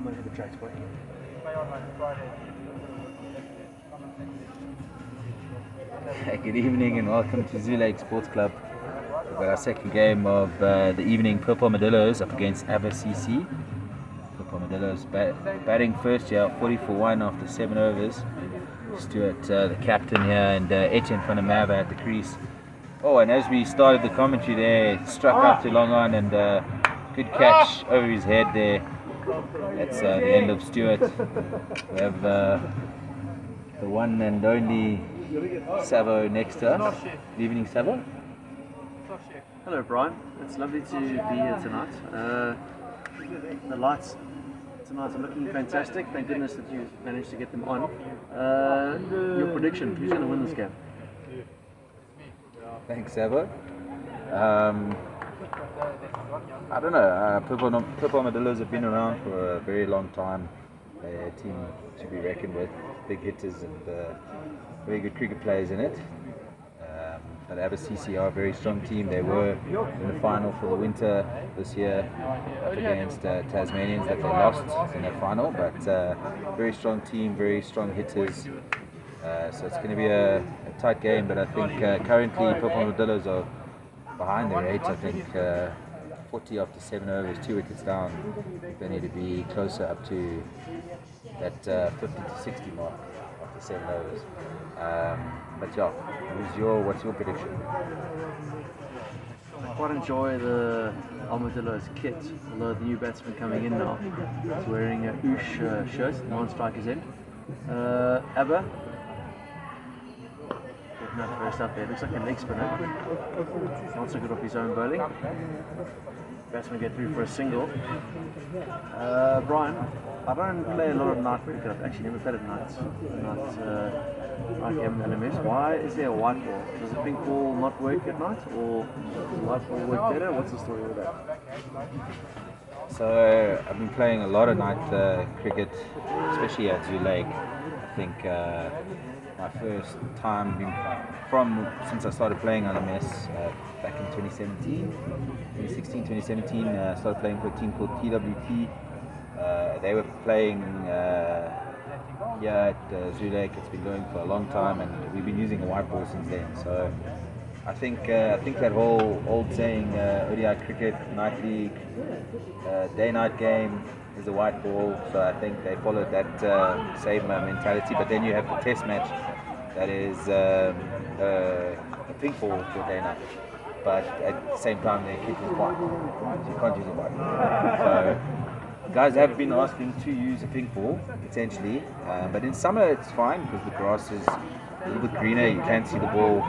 gonna hit the tracks, boy. Good evening and welcome to Zoo Lake Sports Club. We've got our second game of the evening. Purple Armadillos up against Abba CC. Purple Armadillos batting first here, 40-1 after 7 overs. Stuart, the captain here, and Etienne van der Merwe at the crease. Oh, and as we started the commentary there, struck out to long on and good catch over his head there. That's the end of Stuart. We have the one and only Savo next to us. Good evening, Savo. Hello, Brian. It's lovely to be here tonight. The lights tonight are looking fantastic. Thank goodness that you managed to get them on. Your prediction, who's going to win this game? Thanks, Abba. I don't know. Purple Armadillos have been around for a very long time. They're a team to be reckoned with. Big hitters and very good cricket players in it. But Abba CC are a very strong team. They were in the final for the winter this year up against Tasmanians that they lost in the final. But very strong team, very strong hitters. So it's going to be a tight game, but I think currently Purple Armadillos are behind their 8. I think 40 after 7 overs, 2 wickets down. They need to be closer up to that 50 to 60 mark after 7 overs. But yeah, what's your prediction? I quite enjoy the Armadillos kit, although the new batsman coming in now is wearing a Oosh shirt, non-striker's end. Abba, not first up there, looks like a leg spinner. Not so good off his own bowling. Batsman get through for a single. Brian, I don't play a lot of night cricket. I've actually never played at night game LMS. Why is there a white ball? Does the pink ball not work at night, or does the white ball work better? What's the story with that? So I've been playing a lot of night cricket, especially at Zoo Lake. I think my first time since I started playing LMS back in 2016, 2017, started playing for a team called TWT. They were playing here at Zoo Lake. It's been going for a long time, and we've been using a white ball since then. So I think that whole old saying, ODI cricket, night league, day-night game is a white ball. So I think they followed that same mentality. But then you have the test match that is a pink ball for day-night. But at the same time, their kit is white, so you can't use a white ball. So guys have been asking to use a pink ball potentially, but in summer it's fine because the grass is a little bit greener. You can see the ball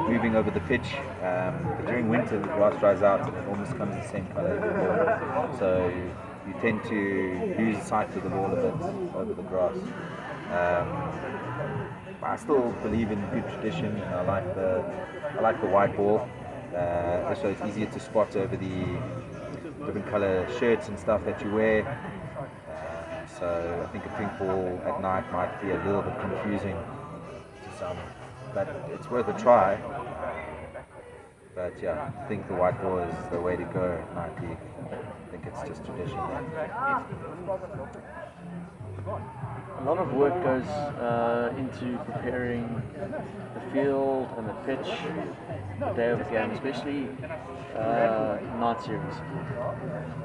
moving over the pitch. But during winter, the grass dries out and it almost becomes the same color as the ball. So you tend to lose sight of the ball a bit over the grass. I still believe in good tradition, and I like the white ball. So it's easier to spot over the different color shirts and stuff that you wear. So I think a pink ball at night might be a little bit confusing to some, but it's worth a try. But yeah, I think the white ball is the way to go at night league. I think it's just tradition. A lot of work goes into preparing the field and the pitch the day of the game, especially night series.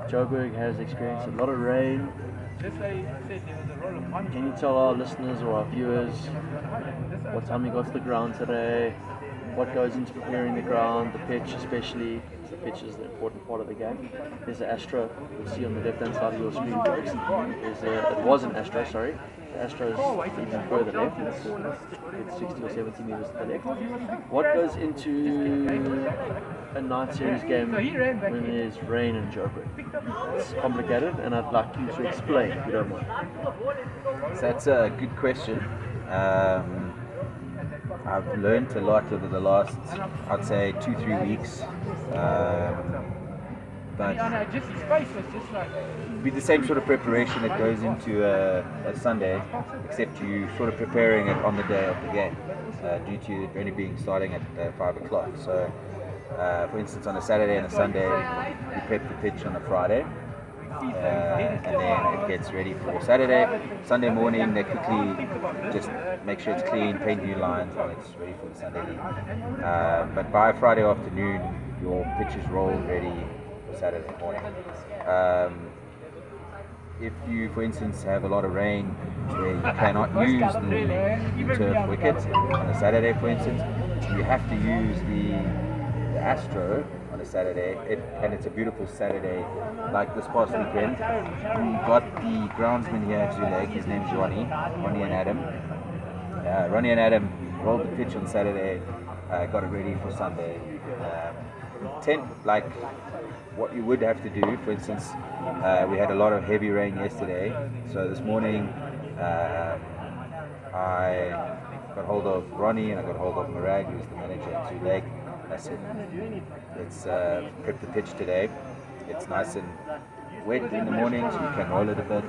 Joburg has experienced a lot of rain. Can you tell our listeners or our viewers what time you got to the ground today? What goes into preparing the ground, the pitch especially? The pitch is the important part of the game. There's the Astro, you'll see on the left hand side of your screen, folks. It was an Astro, sorry. The Astro is even further left, it's 60 or 70 meters to the left. What goes into a night series game when there's rain in Joburg? It's complicated, and I'd like you to explain if you don't mind. So that's a good question. I've learned a lot over the last, I'd say, 2-3 weeks. But with the same sort of preparation that goes into a Sunday, except you sort of preparing it on the day of the game, due to it only being starting at 5 o'clock. So, for instance, on a Saturday and a Sunday, you prep the pitch on a Friday. and then it gets ready for Saturday. Sunday morning, they quickly just make sure it's clean, paint new lines, and it's ready for the Sunday league. But by Friday afternoon, your pitch is rolled ready for Saturday morning. If you, for instance, have a lot of rain where you cannot use the turf wicket on a Saturday, for instance, you have to use the Astro on a Saturday, and it's a beautiful Saturday like this past weekend. We got the groundsman here at Joburg, his name's Ronnie and Adam. Ronnie and Adam rolled the pitch on Saturday, got it ready for Sunday. Like what you would have to do, for instance, we had a lot of heavy rain yesterday, so this morning I got hold of Ronnie and I got hold of Marag, who's the manager at Joburg. I said, let's prep the pitch today. It's nice and wet in the morning, so you can roll it a bit.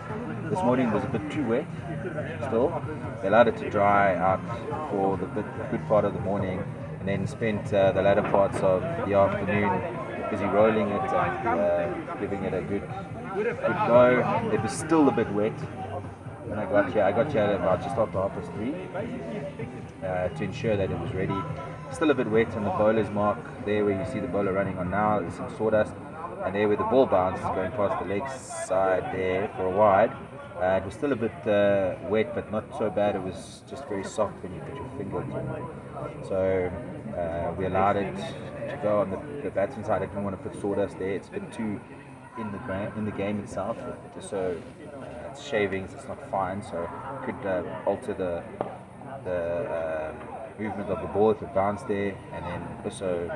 This morning was a bit too wet still. They allowed it to dry out for the good part of the morning, and then spent the latter parts of the afternoon busy rolling it and giving it a good go. It was still a bit wet when I got here. I got here about just after 3:30 to ensure that it was ready. Still a bit wet on the bowler's mark, there where you see the bowler running on now, there's some sawdust, and there where the ball bounced going past the leg side there for a wide. It was still a bit wet, but not so bad. It was just very soft when you put your finger to it. So we allowed it to go on the batsman side. I didn't want to put sawdust there. It's a bit too in the game itself. So it's shavings, it's not fine, so it could alter the movement of the ball if it bounced there, and then also,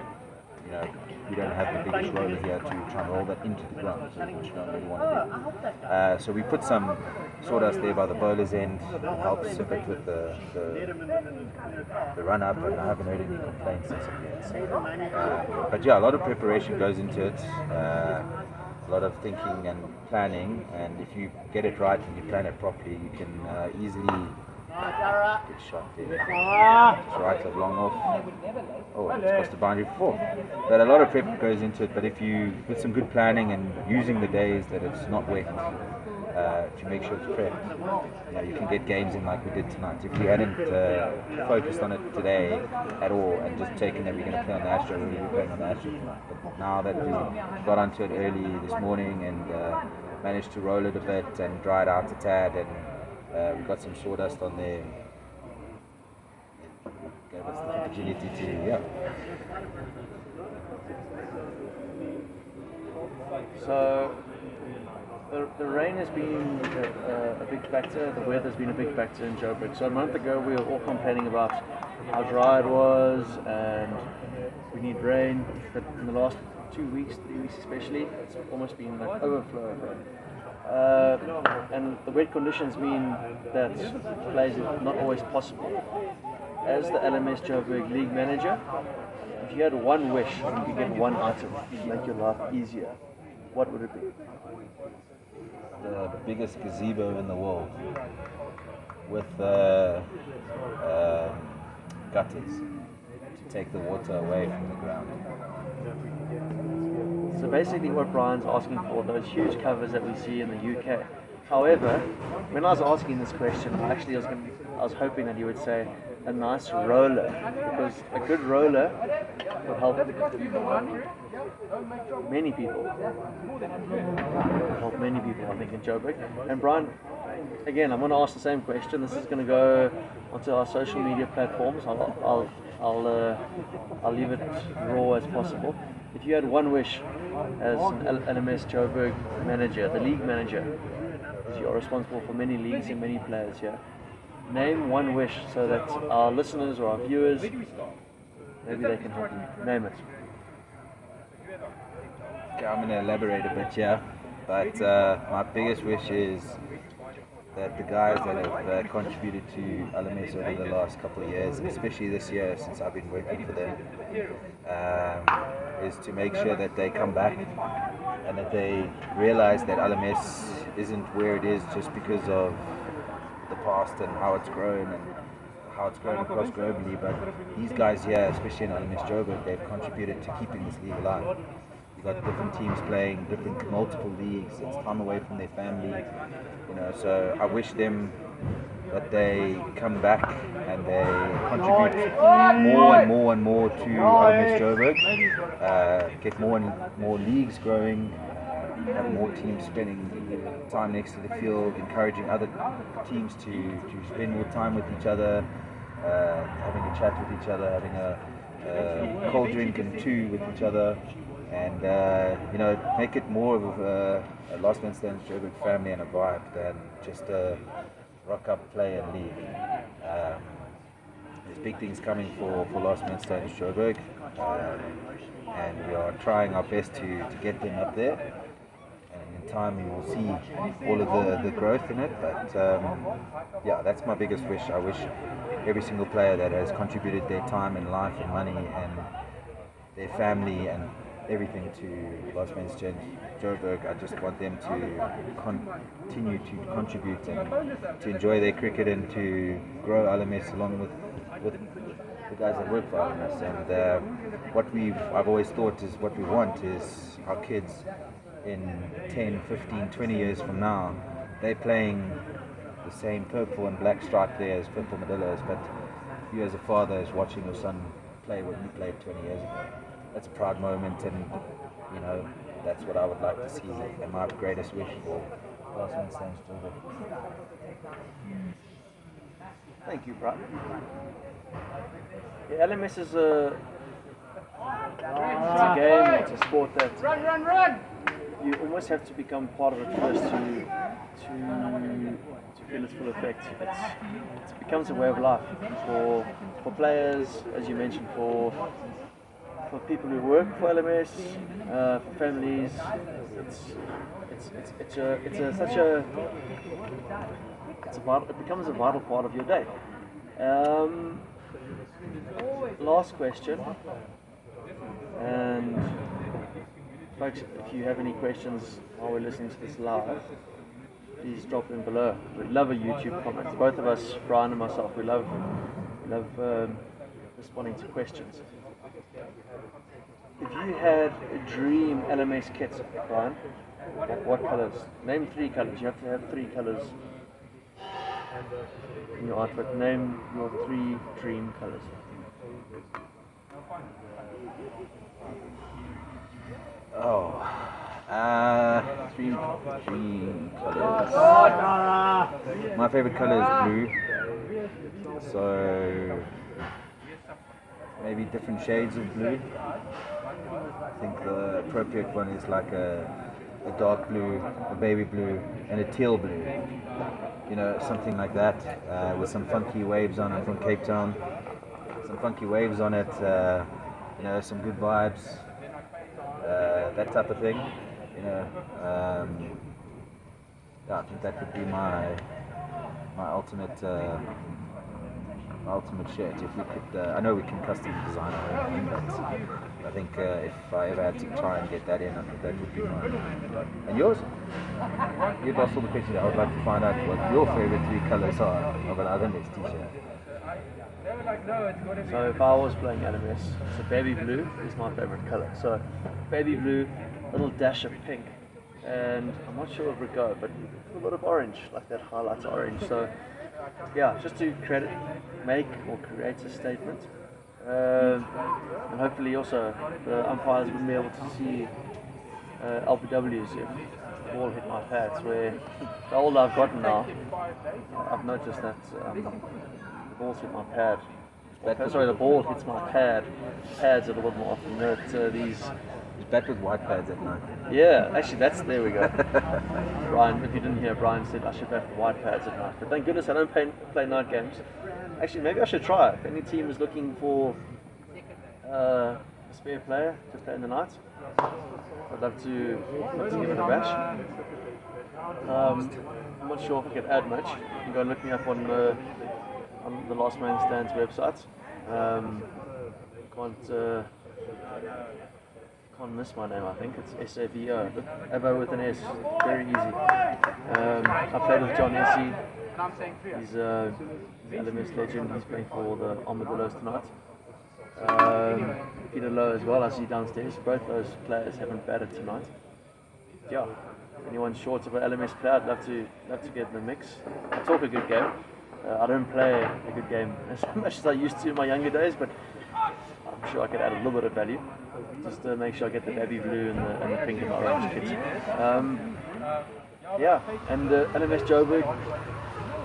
we don't have the biggest roller here to try and roll that into the ground, which you don't really want to do. So we put some sawdust there by the bowler's end. It helps a bit with the run up, and I haven't heard any complaints as of yet. But yeah, a lot of preparation goes into it. A lot of thinking and planning, and if you get it right and you plan it properly, you can easily good shot there. It's right of long off. Oh, it's crossed the boundary before. But a lot of prep goes into it. But if you, with some good planning and using the days that it's not wet, to make sure it's prepped, you can get games in like we did tonight. If we hadn't focused on it today at all and just taken that we're going to play on the Astro, we would be playing on the Astro tonight. But now that we got onto it early this morning and managed to roll it a bit and dry it out a tad, and we got some sawdust on there. It gave us the opportunity to, So the rain has been a big factor, the weather's been a big factor in Joburg. So a month ago we were all complaining about how dry it was and we need rain, but in the last 2 weeks, 3 weeks especially, it's almost been like overflow of rain. And the wet conditions mean that plays are not always possible. As the LMS Joburg League manager, if you had one wish and you could get one item to make your life easier, what would it be? The biggest gazebo in the world with gutters to take the water away from the ground. So basically what Brian's asking for, those huge covers that we see in the UK. However, when I was asking this question, I was hoping that he would say a nice roller, because a good roller would help many people. I think, in Joburg. And Brian, again, I'm going to ask the same question. This is going to go onto our social media platforms. I'll leave it raw as possible. If you had one wish as an LMS Joburg manager, the league manager, because you are responsible for many leagues and many players here, name one wish so that our listeners or our viewers, maybe they can help you. Name it. Okay, I'm going to elaborate a bit here, but my biggest wish is that the guys that have contributed to LMS over the last couple of years, and especially this year since I've been working for them, is to make sure that they come back and that they realize that LMS isn't where it is just because of the past and how it's grown across globally, but these guys here, especially in LMS Joburg, they've contributed to keeping this league alive. You've got different teams playing, multiple leagues. It's time away from their family, So I wish them that they come back and they contribute more and more to LMS Joburg, get more and more leagues growing, have more teams spending time next to the field, encouraging other teams to spend more time with each other, having a chat with each other, having a cold drink and two with each other, and make it more of a Last Man Stands Joburg family and a vibe than just a rock up, play and leave. There's big things coming for Last Man Stands Joburg, and we are trying our best to get them up there. And in time you will see all of the growth in it. But that's my biggest wish. I wish every single player that has contributed their time and life and money and their family and everything to Last Man Stands Joburg, I just want them to continue to contribute and to enjoy their cricket and to grow LMS along with the guys that work for LMS. And I've always thought is what we want is our kids in 10, 15, 20 years from now, they're playing the same purple and black stripe there as purple Armadillos, but you as a father is watching your son play what you played 20 years ago. That's a proud moment, and that's what I would like to see, and my greatest wish for Last Man Stands Joburg. Thank you, Brian. Yeah, LMS is a game, it's a sport that Run! you almost have to become part of it first to feel its full effect. It becomes a way of life for players, as you mentioned, for people who work for LMS, for families. It becomes a vital part of your day. Last question, and folks, if you have any questions while we're listening to this live, please drop them below. We'd love a YouTube comment. Both of us, Brian and myself, we love responding to questions. If you had a dream LMS kit, Brian, what colours? Name 3 colours. You have to have 3 colours in your artwork. Name your 3 dream colours. Three colours. My favourite colour is blue, so maybe different shades of blue. I think the appropriate one is like a dark blue, a baby blue, and a teal blue. Something like that, with some funky waves on it from Cape Town. Some funky waves on it, some good vibes, that type of thing. I think that would be my ultimate shirt. If we could, I know we can custom design our own, but I think if I ever had to try and get that in, I think that would be mine. And yours? You've asked all the questions. I would like to find out what your favorite 3 colours are of an LMS t-shirt. So if I was playing LMS, so baby blue is my favorite colour. So baby blue, a little dash of pink, and I'm not sure where it would go, but a lot of orange, like that highlights orange. So yeah, just to make or create a statement, and hopefully also the umpires wouldn't be able to see LBWs if the ball hit my pads. Where the older I've gotten now, I've noticed that the ball's hit my pad. The ball hits my pads a little bit more often. These bat with white pads at night. Yeah, actually there we go. Brian, if you didn't hear, Brian said I should bat with white pads at night. But thank goodness I don't play night games. Actually, maybe I should try. If any team is looking for a spare player to play in the night, I'd love to give it a bash. I'm not sure if I can add much. You can go and look me up on the Last Man Stands website. Can't miss my name, I think. It's SAVO. Abba with an S. Very easy. I played with John Essie. He's an LMS legend. He's playing for the Armadillos tonight. Peter Lowe as well, I see downstairs. Both those players haven't batted tonight. Yeah, if anyone's short of an LMS player, I'd love to get in the mix. I talk a good game. I don't play a good game as much as I used to in my younger days, but I'm sure I could add a little bit of value just to make sure I get the baby blue and the pink and orange kits. Yeah, and LMS Joburg,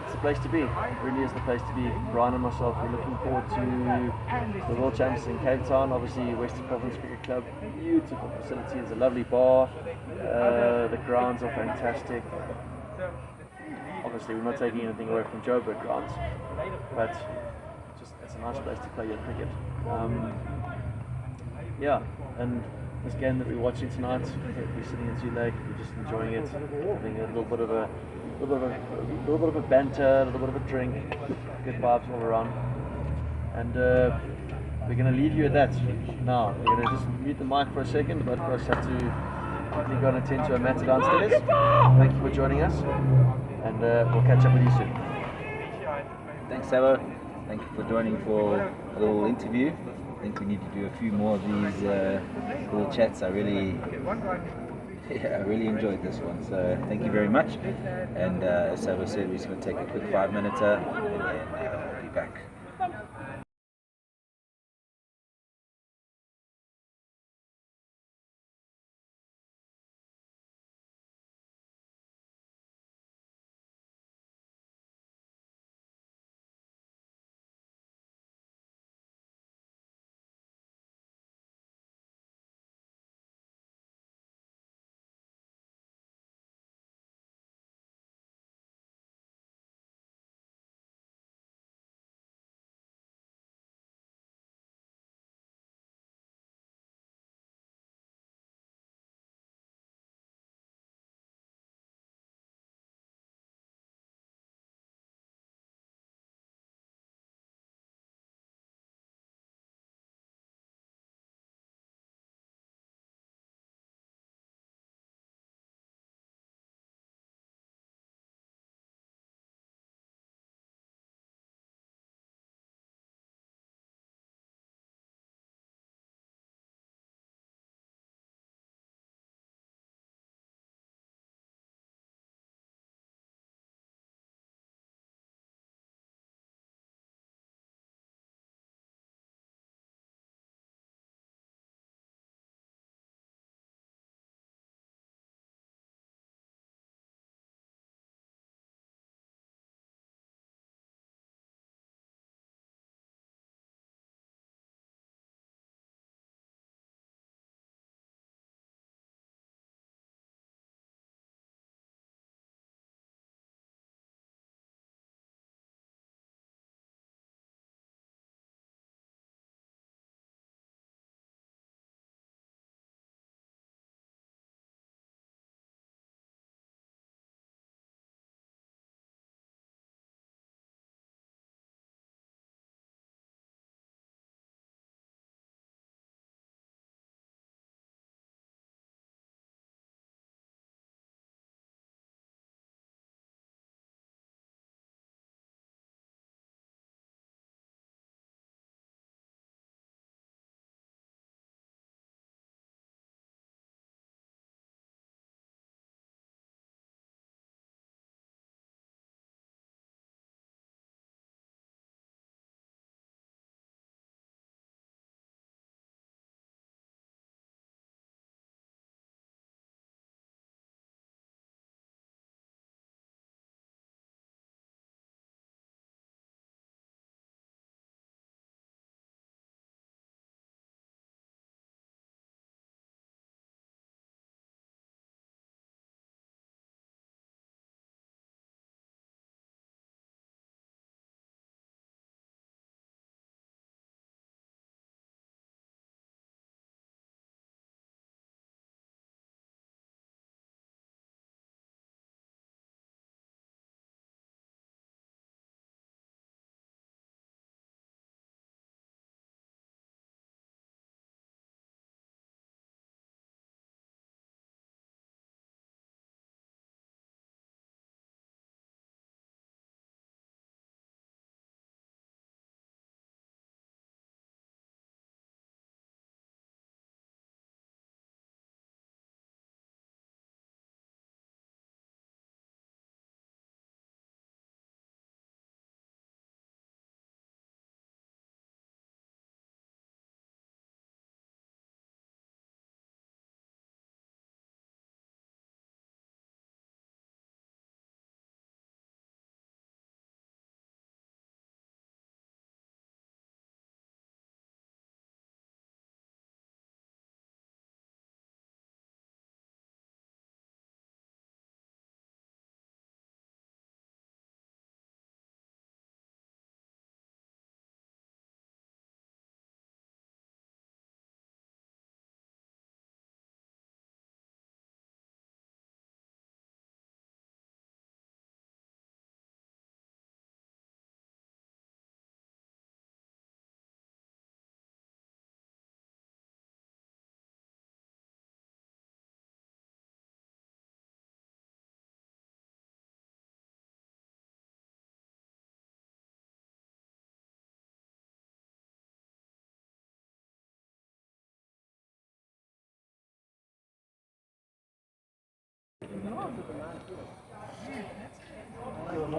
it's the place to be. It really is the place to be. Brian and myself, we're looking forward to the World Champs in Cape Town. Obviously, Western Province Cricket Club, beautiful facilities, a lovely bar. The grounds are fantastic. Obviously, we're not taking anything away from Joburg grounds, but just it's a nice place to play your cricket. Yeah, and this game that we're watching tonight, we're sitting in Joburg, we're just enjoying it, having a little bit of a banter, a little bit of a drink, good vibes all around, and we're going to leave you at that. Now we're going to just mute the mic for a second. Both of us have to quickly go and attend to a matter downstairs. Thank you for joining us, and we'll catch up with you soon. Thanks, Abba. Thank you for joining for a little interview. I think we need to do a few more of these little chats. I really enjoyed this one. So thank you very much. And as Abba said, we're just going to take a quick 5-minute and then be back.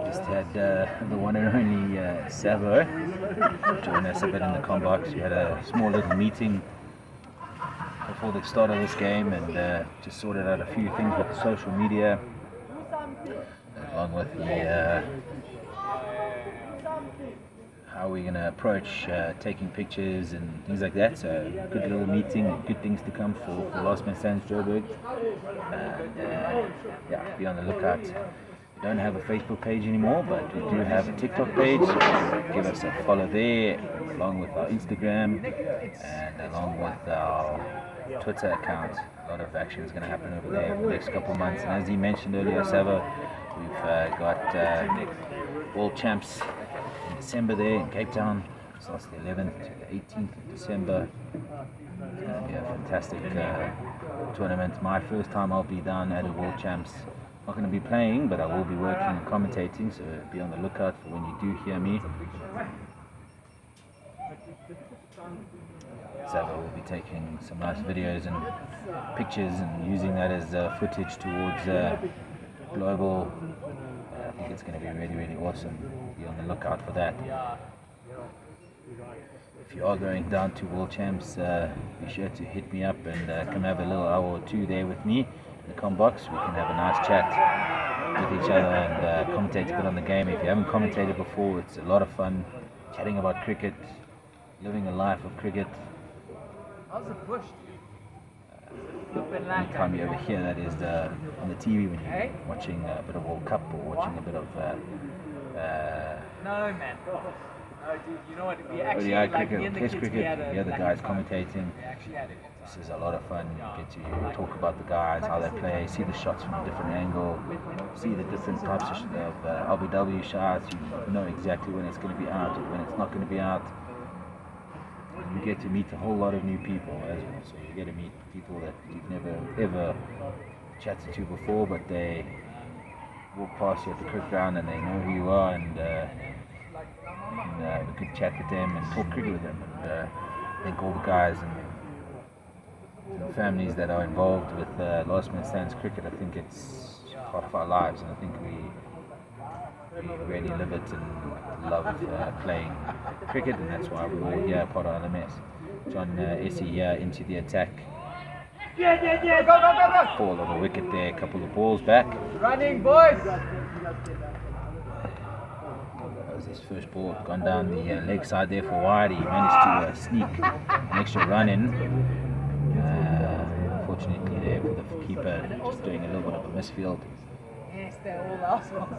Just had the one and only Savo join us a bit in the combox. We had a small little meeting before the start of this game and just sorted out a few things with the social media, along with the how we're going to approach taking pictures and things like that. So good little meeting, good things to come for Last Man Stands Joburg. And yeah, be on the lookout. We don't have a Facebook page anymore, but we do have a TikTok page. Give us a follow there, along with our Instagram and along with our Twitter account. A lot of action is going to happen over there in the next couple of months. And as he mentioned earlier, Savo, we've got World Champs in December there in Cape Town. It starts the 11th to the 18th of December. It's going to be a fantastic tournament. My first time I'll be down at a World Champs. Not going to be playing, but I will be working and commentating, so be on the lookout for when you do hear me. Savo will be taking some nice videos and pictures and using that as footage towards global. I think it's going to be really, really awesome. Be on the lookout for that. If you are going down to World Champs, be sure to hit me up and come have a little hour or two there with me. The combox, we can have a nice chat with each other and commentate a bit on the game. If you haven't commentated before, it's a lot of fun chatting about cricket, living a life of cricket. How's the push? Anytime you ever hear that is on the TV when you're watching a bit of World Cup or watching a bit of no man. No, dude, you know what? We actually ODI like cricket, Test cricket, the other guys commentating. Actually had it. This is a lot of fun. You get to talk about the guys, how they play, see the shots from a different angle, see the different types of LBW shots. You know exactly when it's going to be out or when it's not going to be out. And you get to meet a whole lot of new people as well. So you get to meet people that you've never ever chatted to before, but they walk past you at the cricket ground and they know who you are, and you can have a good chat with them and talk cricket with them. And I think all the guys and families that are involved with Last Man Stands cricket, I think it's part of our lives, and I think we really live it and love playing cricket, and that's why we're all here, part of LMS. John Essie here into the attack. Yeah, go. Fall of a wicket there, a couple of balls back. Running, boys! That was his first ball, gone down the leg side there for wide. He managed to sneak an extra run in. Unfortunately there for the keeper, just doing a little bit of a misfield. Yes, they're all assholes.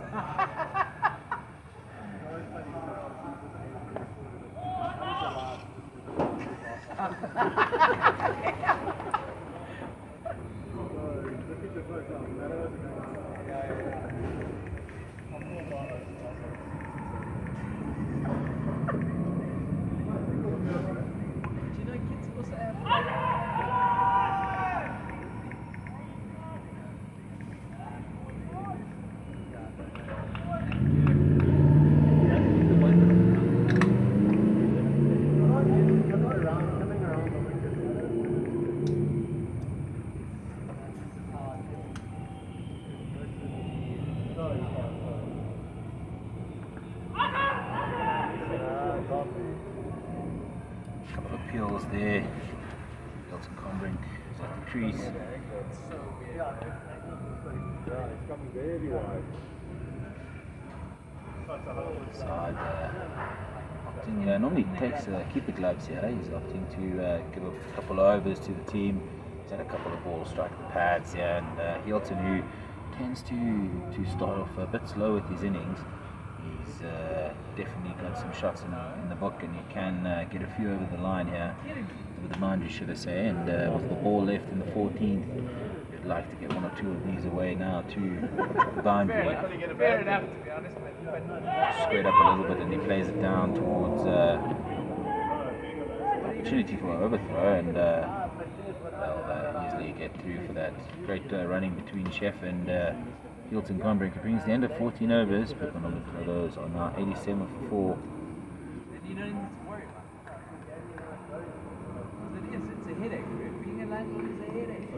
Couple of peels there. Hilton Combrink is at the crease. Side opting, normally takes keeper gloves here. He's opting to give a couple of overs to the team. He's had a couple of balls strike the pads here, and Hilton, who tends to start off a bit slow with his innings, he's definitely got some shots in the book, and he can get a few over the line here with the boundary, should I say. And with the ball left in the 14th, we'd like to get one or two of these away now to the boundary. Fair enough, to be honest. Squared up a little bit, and he plays it down towards opportunity for an overthrow, and they'll easily get through for that. Great running between Chef and Hilton Combrink. It brings the end of 14 overs, but the number of those are now 87 for 4. You don't even need to worry about it. It's a headache. Being a landlord is a headache.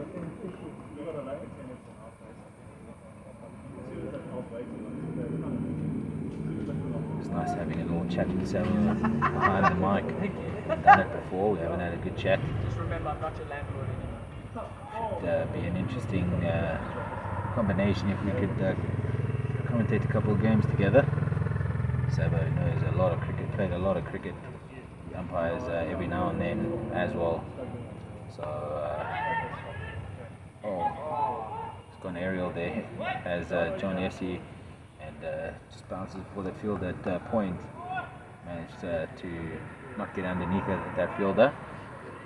It's nice having a little chat with Samuel behind the mic. We've done it before, we haven't had a good chat. Just remember, I'm not your landlord anymore. Should be an interesting combination if we could commentate a couple of games together. Sabo knows a lot of cricket, played a lot of cricket. He umpires every now and then as well. So, it's got an aerial there as John Essie and just bounces for the field at point. Managed to not get underneath that fielder.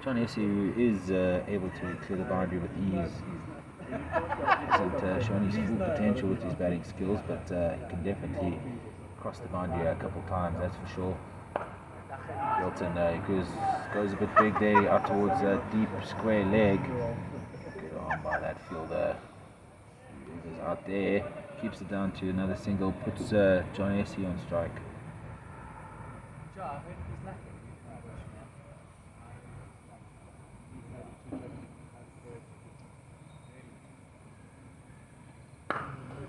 John Essie, who is able to clear the boundary with ease, hasn't shown his full potential with his batting skills, but he can definitely cross the boundary a couple of times, that's for sure. Hilton goes a bit big there out towards a deep square leg. Good on by that fielder. He goes out there, keeps it down to another single, puts John Essie on strike.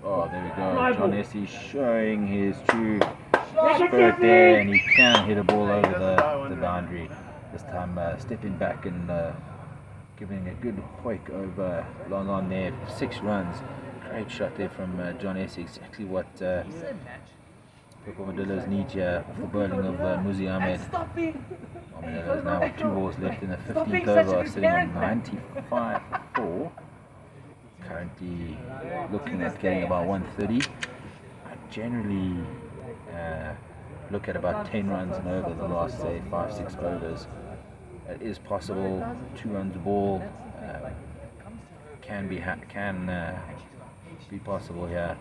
Oh, there we go. John Essie showing his true spirit there, and he can hit a ball over the boundary. This time stepping back and giving a good hoik over long on there. 6 runs. Great shot there from John Essie. Exactly what Armadillos need here off the bowling of Muzi Ahmed. Armadillos now with 2 balls left in the 15th over, sitting on 95 for 4. Currently looking at getting about 130. I generally look at about 10 runs and over the last, say, 5-6 overs. It is possible. 2 runs a ball can be possible here.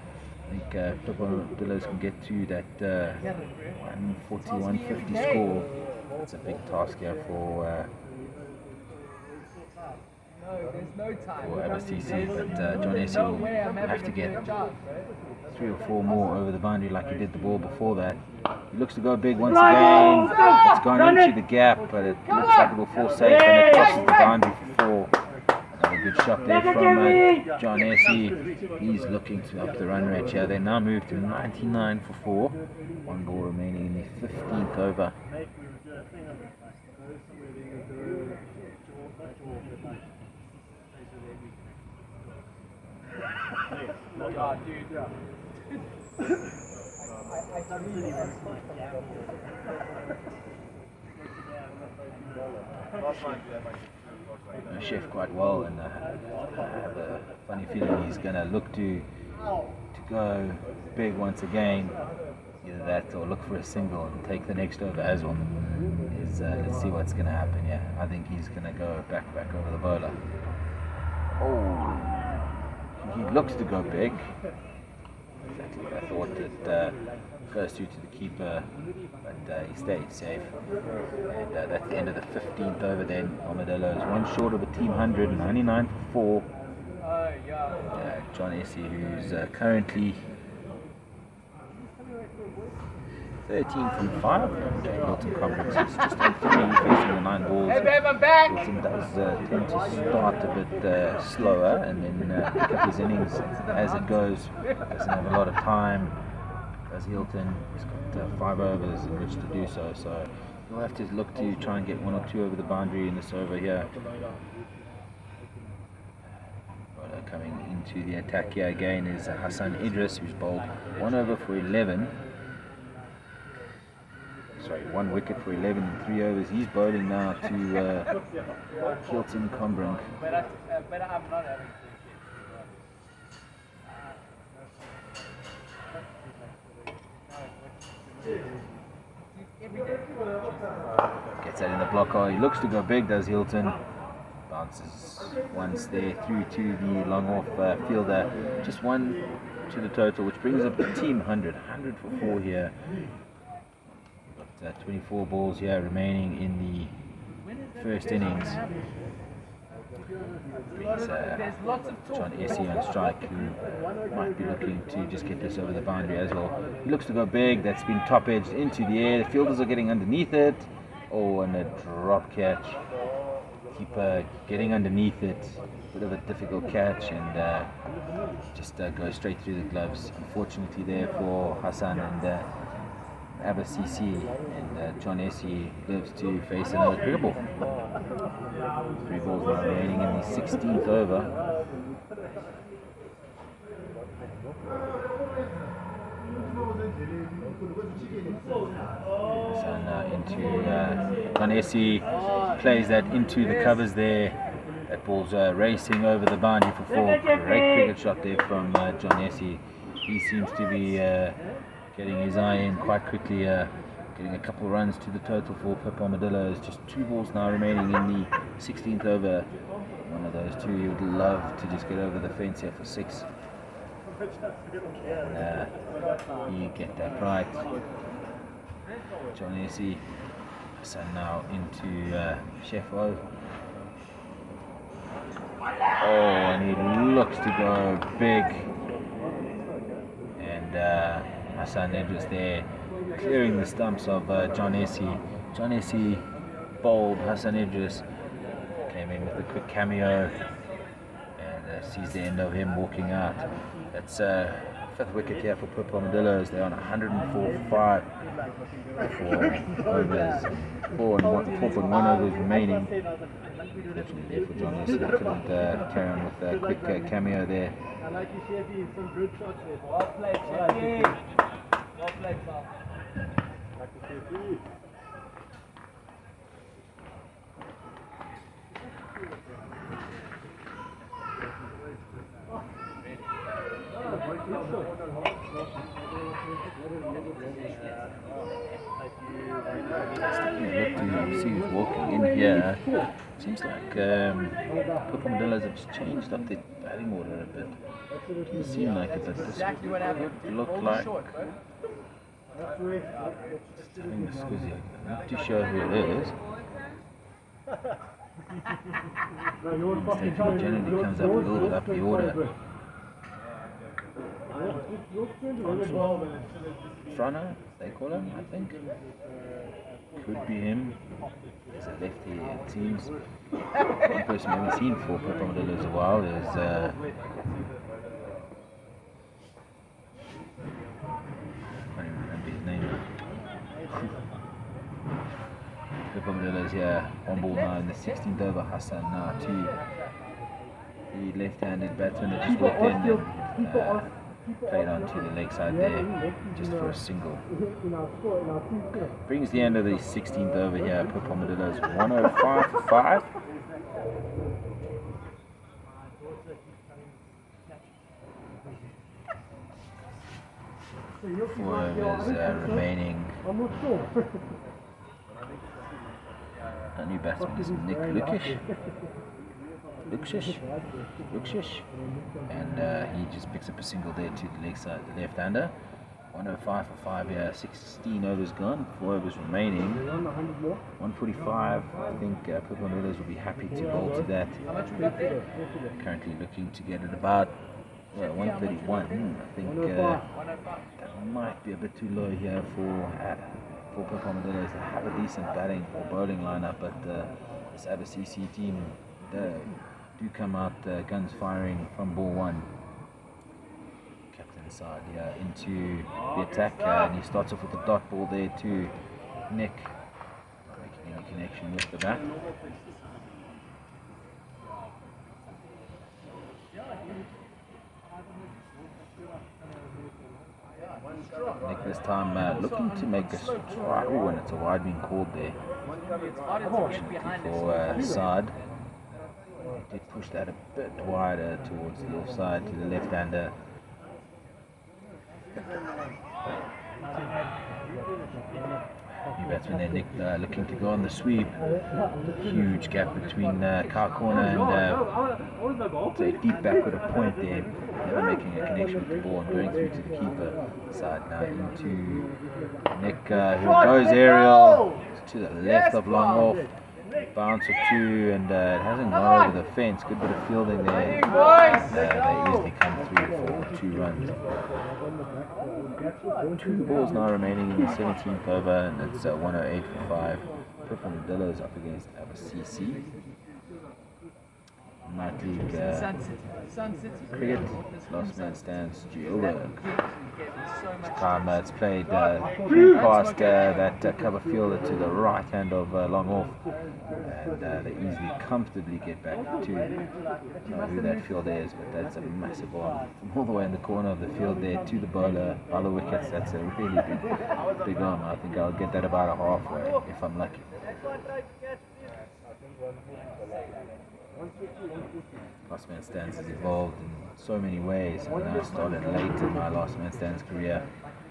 I think Armadillos can get to that 140, 150 score. It's a big task here for Abba, but John Essie will have to get 3 or 4 more over the boundary like he did the ball before that. He looks to go big once again. It's gone into the gap, but it looks like it will fall safe, and it crosses the boundary for 4. Another good shot there from John Essie. He's looking to up the run rate here. They now move to 99 for 4. 1 ball remaining in the 15th over. God, dude. Chef quite well, and I have a funny feeling he's going to look to go big once again. Either that or look for a single and take the next over as well. Let's see what's going to happen. Yeah, I think he's going to go back over the bowler. Oh, he looks to go big. Exactly what I thought. It goes through to the keeper, but he stayed safe. And that's the end of the 15th over then. Armadillos 1 short of a team 100, 99 for 4. John Essie, who's currently 13 from 5. Hilton Conference is just on 3, facing the 9 balls. Hey babe, I'm back! Hilton does tend to start a bit slower and then pick up his innings as it goes. Doesn't have a lot of time, does Hilton. He's got 5 overs in which to do so, so he'll have to look to try and get 1 or 2 over the boundary in this over here. Coming into the attack here again is Hassan Idris, who's bowled 1 over for 11. Sorry, 1 wicket for 11 in 3 overs. He's bowling now to Hilton Combrink. But I'm not having Gets that in the blocker. He looks to go big, does Hilton. Bounces once there through to the long off fielder. Just 1 to the total, which brings up the team 100. 100 for 4 here. 24 balls here remaining in the first innings. Brings John Essie on strike, who might be looking to just get this over the boundary as well. He looks to go big. That's been top edged into the air. The fielders are getting underneath it. Oh, and a drop catch. keeper getting underneath it, bit of a difficult catch, and just go straight through the gloves. Unfortunately there for Hassan and Abba CC, and John Essie lives to face another cricket ball. 3 balls now remaining in the 16th over. So now into John Essie plays that into the covers there. That ball's racing over the boundary for 4. Great cricket shot there from John Essie. He seems to be getting his eye in quite quickly, getting a couple runs to the total for Pip Armadillos. Just 2 balls now remaining in the 16th over. One of those two he would love to just get over the fence here for 6. And you get that right. John Essie. So now into Chef O. Oh, and he looks to go big. And Hassan Idris there clearing the stumps of John Essie. John Essie bowled Hassan Idris. Came in with a quick cameo. And sees the end of him walking out. That's 5th wicket here for Pip Armadillos. They're on 104 for 5. 4 overs remaining. Fortunately there for John Essie, couldn't carry on with a quick cameo there. I like you, Chevy. Some good shots there. Well played, Chevy. Well played, pal. Like you, Chevy. To see who's walking in here. Seems like Pip Armadillos have just changed up their batting order a bit. Doesn't seem like it, but this could look like. Just having a squizzy. I'm not too sure who it is. Mistakenly generally comes up a little bit up the order. Frano, they call him, I think. Could be him. He's a lefty, it seems. One person I haven't seen for Pip Armadillos a while is I can't even remember his name. Pip Armadillos here, 1 ball now in the 16th over. Hassan now to the left-handed batsman that just walked in and played onto the leg side there just for a single. Brings the end of the 16th over here. Pip Armadillos 105 for 5. Four overs remaining. A new batsman is Nick Lukshish, and he just picks up a single there to the leg side, the left-hander. 105 for 5 here, 16 overs gone, 4 overs remaining. 145, I think Pip Armadillos will be happy to bowl to that. Currently looking to get at about 131. I think that might be a bit too low here for Pip Armadillos. They have a decent batting or bowling lineup, but this Abba CC team do come out guns firing from ball 1. Captain side into the attack, and he starts off with the dot ball there to Nick, not making any connection with the bat. Nick this time looking to make a strike. Oh, and it's a wide being called there. Unfortunately for Saad. Did push that a bit wider towards the offside to the left-hander. New batsman there, Nick, looking to go on the sweep. Huge gap between car corner and say deep back with a point there. Never making a connection with the ball and going through to the keeper side. Now into Nick, who goes aerial to the left of long off. Bounce or 2, and it hasn't gone over the fence. Good bit of fielding there. They easily come through for 2 runs. 2 balls now remaining in the 17th over, and it's 108 for 5. Pip Armadillos up against Abba CC. night league cricket. Last man stands Joburg. Time it's played past that cover fielder to the right hand of long off, and they easily comfortably get back to who that fielder is, but that's a massive arm from all the way in the corner of the field there to the bowler by the wickets. That's a really big arm. I think I'll get that about a halfway if I'm lucky. Last man stands has evolved in so many ways. When I started late in my last man stands career,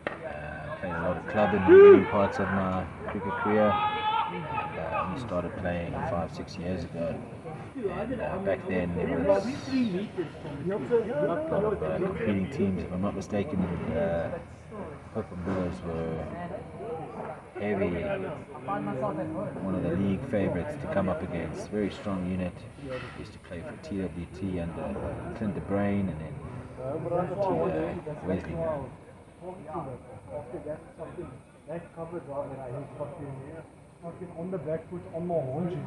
played a lot of club in the beginning parts of my cricket career, and only started playing 5-6 years ago. And back then there was a lot of competing teams. If I'm not mistaken, Armadillos were heavy, one of the league favourites to come up against. Very strong unit. Used to play for TWT under Clint de Brain, and then Wesley. On the back foot, on my haunches.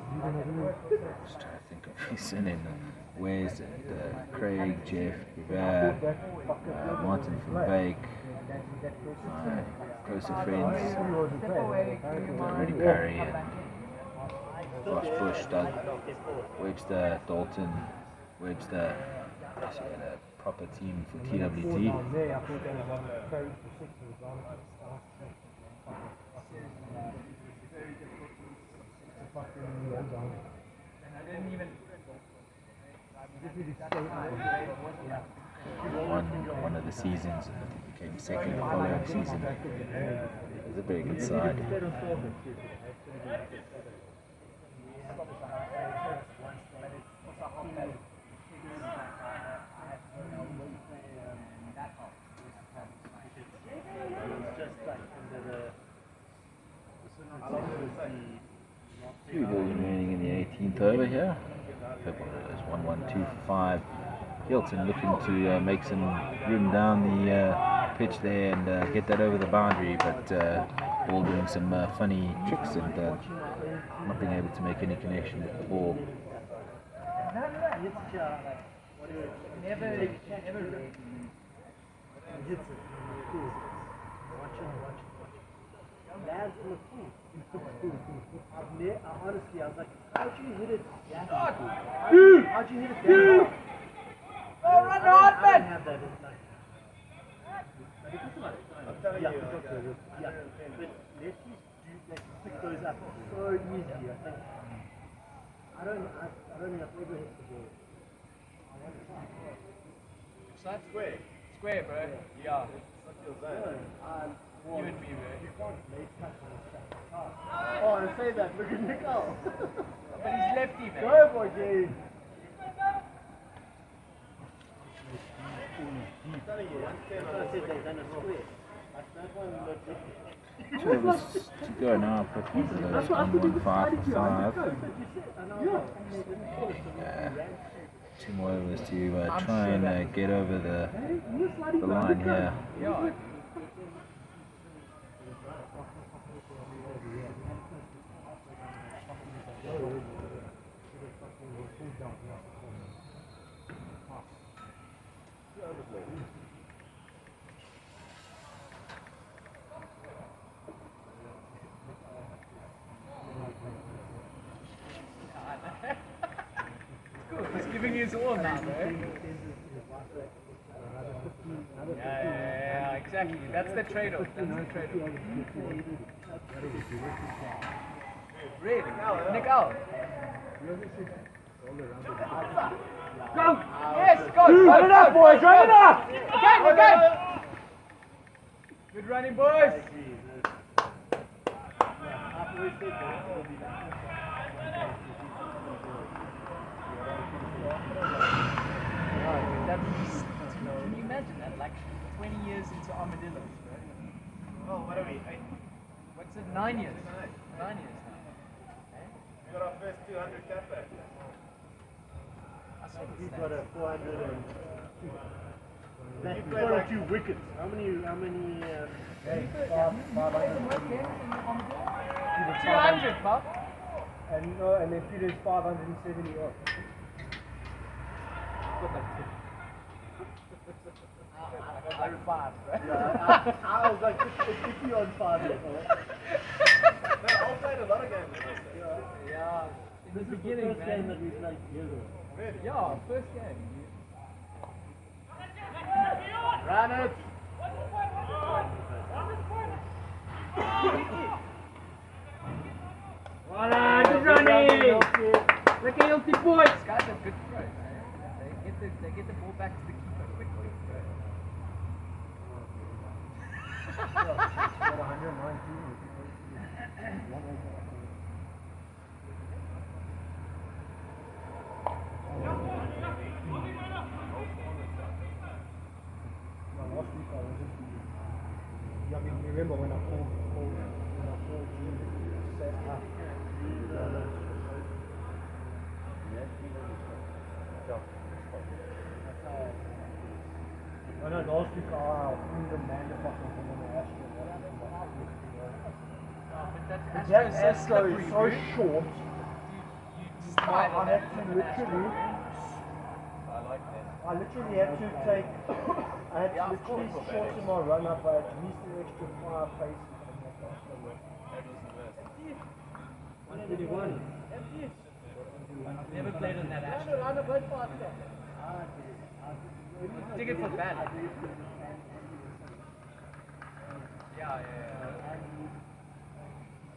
Just trying to think of his name. Wes and Craig, Jeff, Martin from Bake, my closer friends, Rudy Parry and Ross Bush, Doug Webster, Dalton Webster. Actually had a proper team for TWT. One of the seasons, and I think became second the following season. It was a very good side. Two balls remaining in the 18th over here. Purple is 1-1-2 for 5. Hilton looking to make some room down the pitch there and get that over the boundary, but ball doing some funny tricks and not being able to make any connection with the ball. Honestly, I was like, how'd you hit it that hard? How'd you hit it that hard? Oh, run hard, man! I don't have that. Yeah, but lefties pick those up so easy. I think. I don't think I've ever hit the ball. Side square. Square, bro. Yeah. You and me, bro. Oh, I say that. Look at Nicole. But he's lefty, man. Go, boy, James. Two of us to go now. Armadillos 1-1-5 for 5. Two more overs to try and get over the line here. Yeah. Cool, he's giving his all now, bro. Yeah, exactly. That's the trade-off. Really? Nick out. Go! Yes, go! Run it up, boys! Run it up! Okay. Good running, boys. Can you imagine that? Like 20 years into Armadillos, bro. Oh, what are we? What's it? 9 years. 9 years now. We got our first 200 cutback. He's got a 402. That's 402 wickets. How many? 200, Bob. And then Peter's 570 off. Like 5, right? I was like, it's 50 on 5 years old. No, I'll play a lot of games. Yeah. In the This is the beginning, first game man. that we played together. Yeah, first game. Run it! Voila, good running! Look at healthy boys! These guys are good throws, man. They get the ball back to the keeper quickly. Yeah, I mean, remember when I called you, said, I know last week I the man the fucking from the Astro. But That that's Astro is so dude. short. You I slide on had that to from an Astro. I literally had to take, I had to literally shorten my run up by at least an extra 5 paces from that Astro. 121. Never played on that Astro. Dig it for bad. Yeah.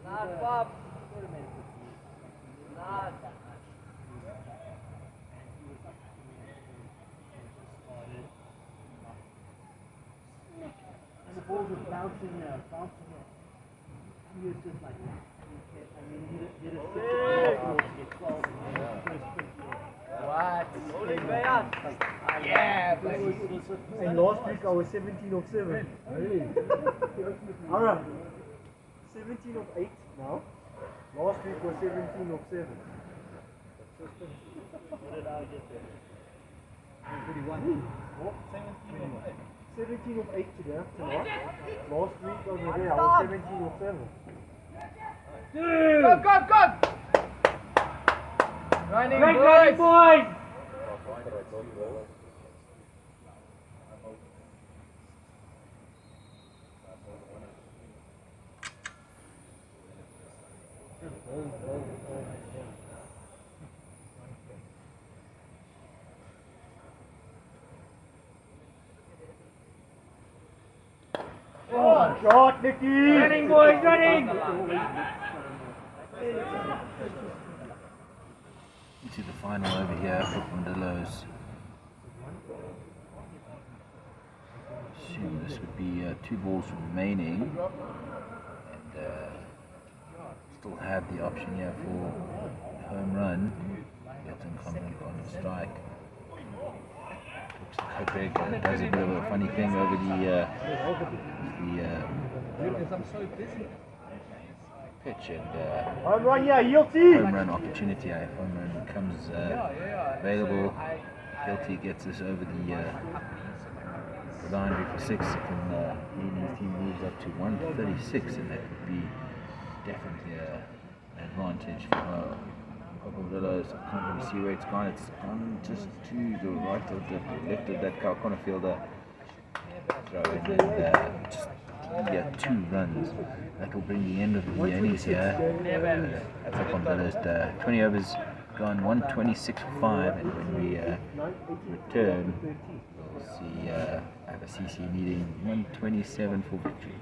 Not Bob. Not. And the balls were bouncing off. He was just like, I mean, he did a 6 to get 12 in the first 50. What? Yeah, baby. And last week I was 17 of 7. Really? Alright. 17 of 8 now. Last week was 17 of 7. What did I get there? 31. What? 17 of 8 today, tonight. Last week over there I was 17 of 7. Go! Running, boys! Oh, shot, Nicky! Running, boys, running! Into the final over here for Armadillos. Assume this would be 2 balls remaining, and still have the option here for home run. Captain Confident on the strike. Looks like Joburg does a bit of a funny thing over the I'm so busy. pitch, and Home run, yeah, Yilty! home run opportunity. If home run becomes available, Guilty gets us over the boundary for 6. It can mean his team moves up to 136, and that would be definitely an advantage for Armadillos. I can't really see where it's gone. It's gone just to the right of the left of that corner fielder throw, and just 2 runs. That will bring the end of the innings here. That's up on the list. 20 overs gone, 126-5, and when we return, we'll see Abba needing 127 for victory.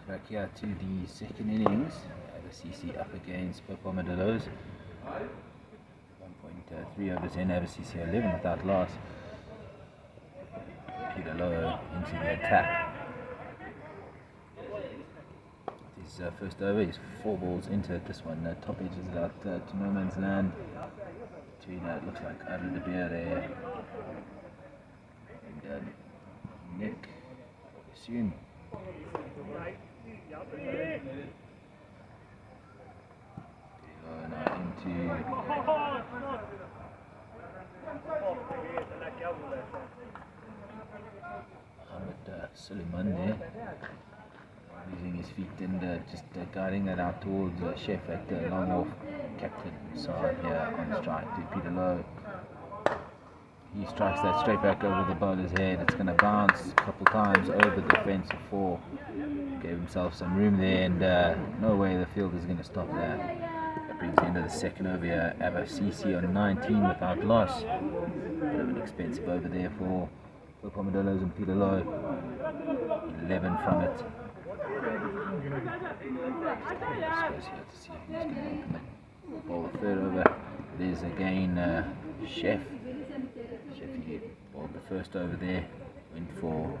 Back here to the second innings. ABCC up against Armadillos. 1.3 overs in, ABCC 11 without loss. Peter Lowe into the attack. His first over, he's 4 balls into it. This one, top edge is out to no man's land. Between, it looks like Abba there. And Nick soon. Now into Suleiman there, using his feet and just guiding that out towards Chef at the long off captain side here on strike to Peter Lowe. He strikes that straight back over the bowler's head. It's going to bounce a couple times over the defensive 4. Gave himself some room there, and no way the field is going to stop that. That brings the end of the second over here. Abba CC on 19 without loss. Bit of an expensive over there for Armadillos and Peter Lowe. 11 from it. Just here to see if he's going to open the ball the third over. There's again Chef. He bowled the first over there, went for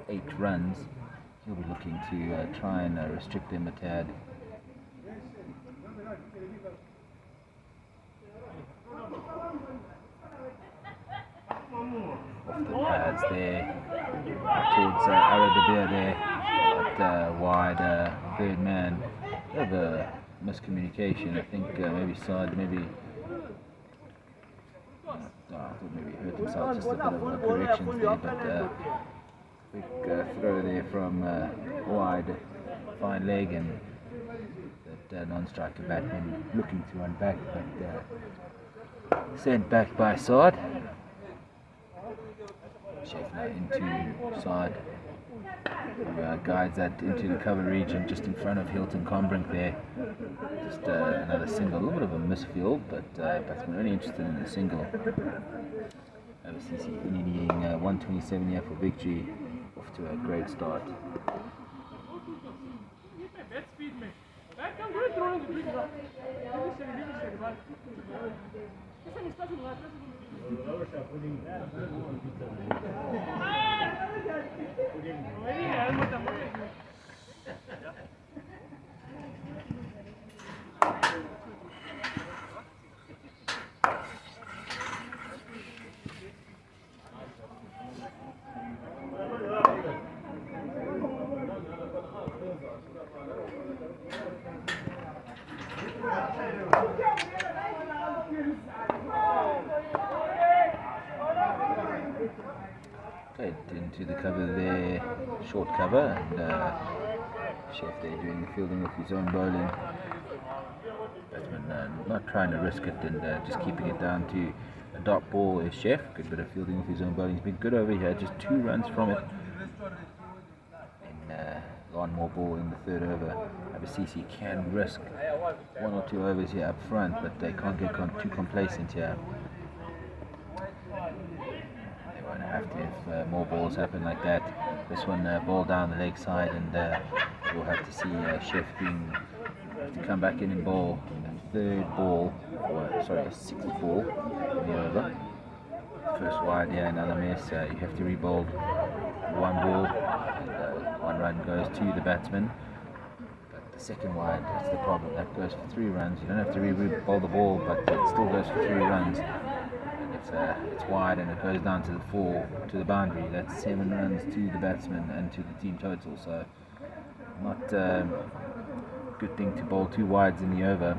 8 runs. He'll be looking to try and restrict them a tad. Off the pads there, towards Armadillos there, but wide third man. Bit of a miscommunication, I think maybe side, maybe. I thought maybe he hurt himself, just a bit of corrections there, but quick throw there from wide, fine leg, and that non-striker batsman looking to run back, but sent back by Sard. Chef now into side, who guides that into the cover region just in front of Hilton Combrink there. Just another single, a little bit of a misfield, but batsman only interested in the single. ABCC needing 127 here for victory, off to a great start. Played into the cover there, short cover, and Chef there doing the fielding with his own bowling. Batsman not trying to risk it and just keeping it down to a dot ball is Chef. Good bit of fielding with his own bowling. He's been good over here, just 2 runs from it. And one more ball in the third over. ABCC can risk 1 or 2 overs here up front, but they can't get too complacent here. Have to if more balls happen like that. This one ball down the leg side, and we'll have to see Chef have to come back in and bowl a 3rd ball, or sorry, a 6th ball in the over. First wide, yeah, another mess. You have to re-bowl 1 ball, and 1 run goes to the batsman. But the second wide, that's the problem. That goes for 3 runs. You don't have to re-bowl the ball, but it still goes for 3 runs. It's wide and it goes down to the 4 to the boundary. That's 7 runs to the batsman and to the team total. So not good thing to bowl 2 wides in the over.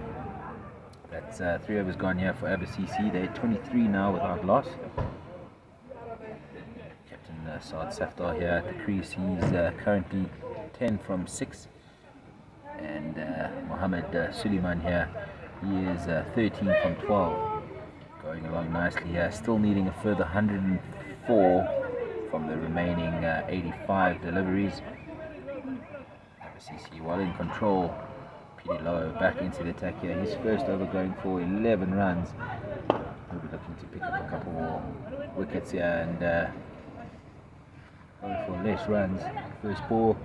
That's 3 overs gone here for ABCC. They're 23 now without loss. Captain Saad Safdar here at the crease. He's currently 10 from 6. And Mohammed Suleiman here, he is 13 from 12. Going along nicely here, still needing a further 104 from the remaining 85 deliveries. ABCC well in control. Peter Lowe back into the attack here. His first over going for 11 runs. He'll be looking to pick up a couple more wickets here and going for less runs. First ball.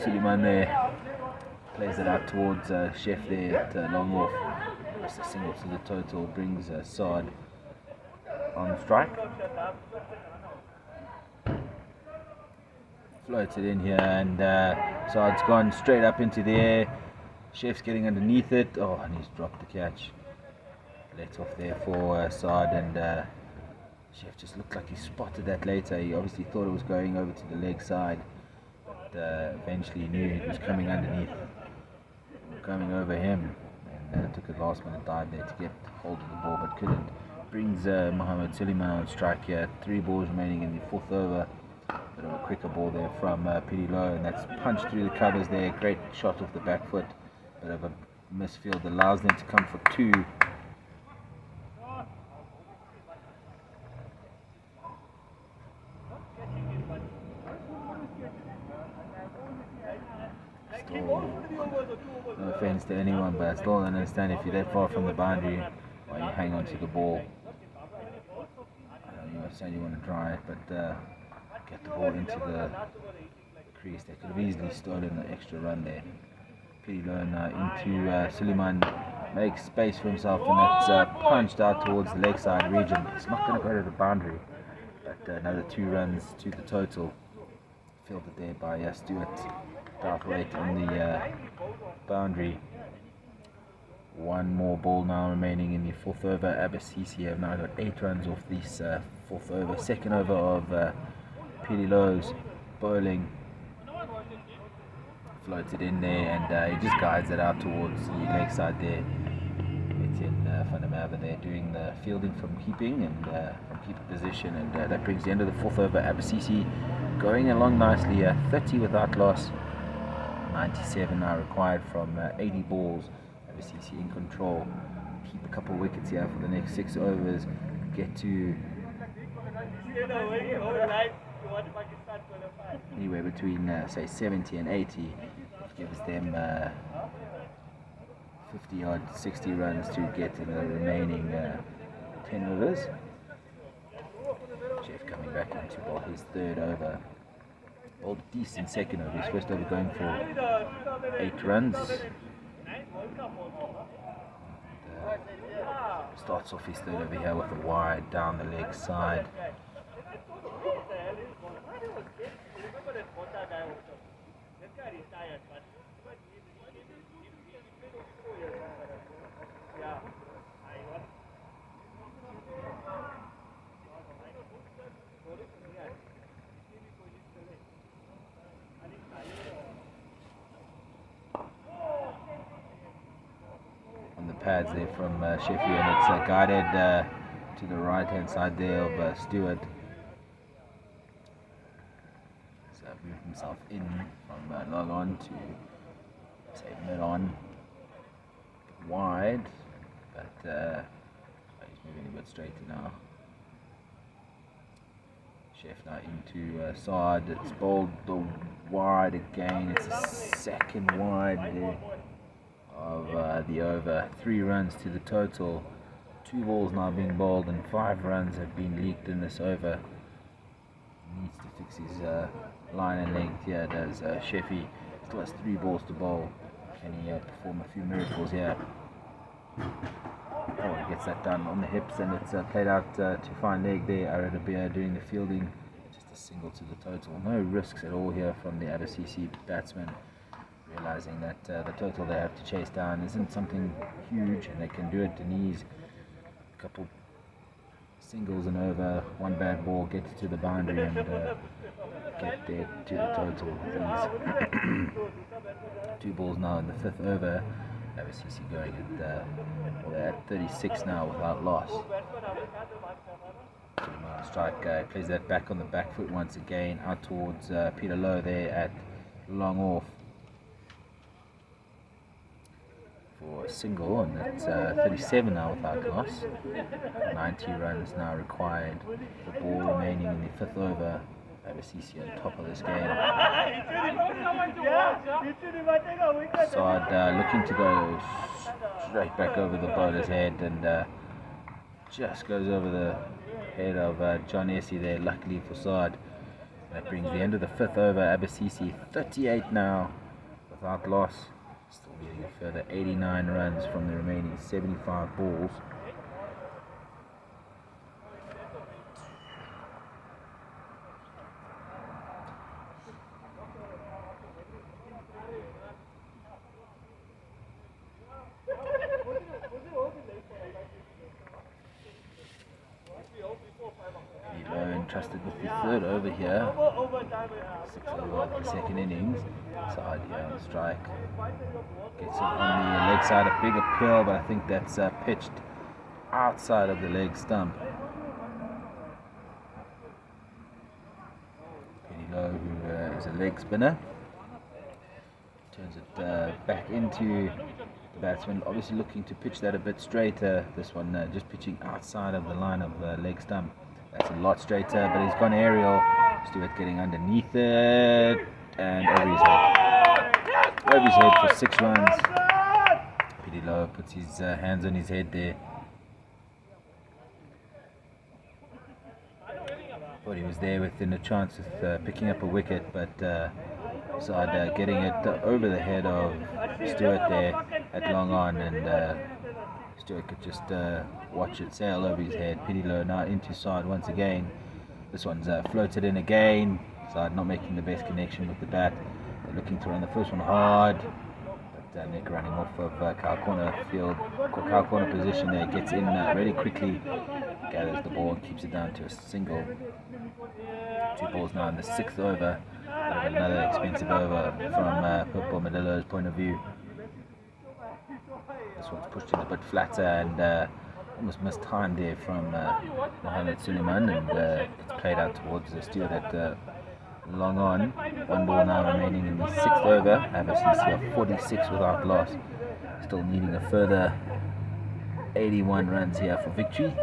Suleiman there plays it out towards Chef there at long off. Just a single to the total brings Saad on strike. Floated in here and Saad's gone straight up into the air. Chef's getting underneath it. Oh, and he's dropped the catch. Let off there for Saad, and Chef just looked like he spotted that later. He obviously thought it was going over to the leg side, but eventually knew it was coming underneath, coming over him, and took a last minute dive there to get hold of the ball, but couldn't. Brings Mohammed Suleiman on strike here. 3 balls remaining in the 4th over. Bit of a quicker ball there from Piri Low, and that's punched through the covers there. Great shot off the back foot. Bit of a misfield, allows them to come for 2. No offense to anyone, but I still don't understand if you're that far from the boundary why you hang on to the ball. You understand you want to try it, but get the ball into the crease. They could have easily stolen an extra run there. Piri Low now into Suleiman, makes space for himself, and it's punched out towards the leg side region. It's not going to go to the boundary, but another 2 runs to the total. Fielded there by Stewart. Darthwaite on the boundary. 1 more ball now remaining in the 4th over. Abba have now got 8 runs off this 4th over. 2nd over of Piri Low's bowling. Floated in there, and he just guides it out towards the leg side there. Etienne van der Merwe there doing the fielding from keeping and from keeper position, and that brings the end of the 4th over. Abba going along nicely, 30 without loss. 97 now required from 80 balls. Abba in control. Keep a couple of wickets here for the next 6 overs. Get to anywhere between say 70 and 80, which gives them 50 odd 60 runs to get in the remaining 10 overs. Chef coming back in to bowl his 3rd over. Bowled decent 2nd over. His 1st over going for 8 runs. Starts off his 3rd over here with a wide down the leg side. On the pads there from Sheffield, it's guided to the right hand side there of Stewart. So moved himself in from long on to say mid on, wide, but he's moving a bit straighter now. Chef now into Saad. It's bowled the wide again. It's a 2nd wide there of the over. 3 runs to the total. 2 balls now being bowled, and 5 runs have been leaked in this over. Needs to fix his line and length here, does Sheffy. Still has 3 balls to bowl. Can he perform a few miracles here? Oh, he gets that done on the hips, and it's played out to fine leg there. Armadillos doing the fielding. Just a single to the total. No risks at all here from the Abba batsmen, realizing that the total they have to chase down isn't something huge, and they can do it. Denise, a couple singles and over, 1 bad ball, get to the boundary and get there to the total. These 2 balls now in the 5th over. Abba going at they're at 36 now without loss. Strike plays that back on the back foot once again, out towards Piri Low there at long off for a single, and that's 37 now without loss. 90 runs now required. The ball remaining in the 5th over. Abba on top of this game. Saad looking to go straight back over the bowler's head, and just goes over the head of John Essie there, luckily for Saad. That brings the end of the 5th over. Abba 38 now without loss. Still needing a further 89 runs from the remaining 75 balls. Entrusted with the 3rd over here. 6 over of the 2nd innings. Side here on strike. Gets it on the leg side, a big appeal, but I think that's pitched outside of the leg stump. Pretty low, who is a leg spinner. Turns it back into the batsman, obviously looking to pitch that a bit straighter. This one just pitching outside of the line of the leg stump. That's a lot straighter, but he's gone aerial. Stewart getting underneath it and over his head. Over his head for 6 runs. Pretty low, puts his hands on his head there. Thought he was there within a chance of picking up a wicket, but decided getting it over the head of Stewart there at long on, and Stewart could just watch it sail over his head. Pretty low now into side once again. This one's floated in again. Side not making the best connection with the bat. They're looking to run the first one hard, but Nick running off of cow corner field, cow corner position there, gets in really quickly, gathers the ball and keeps it down to a single. 2 balls now in the 6th over. Another expensive over from Purple Armadillo's point of view. This one's pushed in a bit flatter and almost mistimed there from Mohammed Suleiman, and it's played out towards the Stewart at long on. 1 ball now remaining in the 6th over. Abba 46 without loss. Still needing a further 81 runs here for victory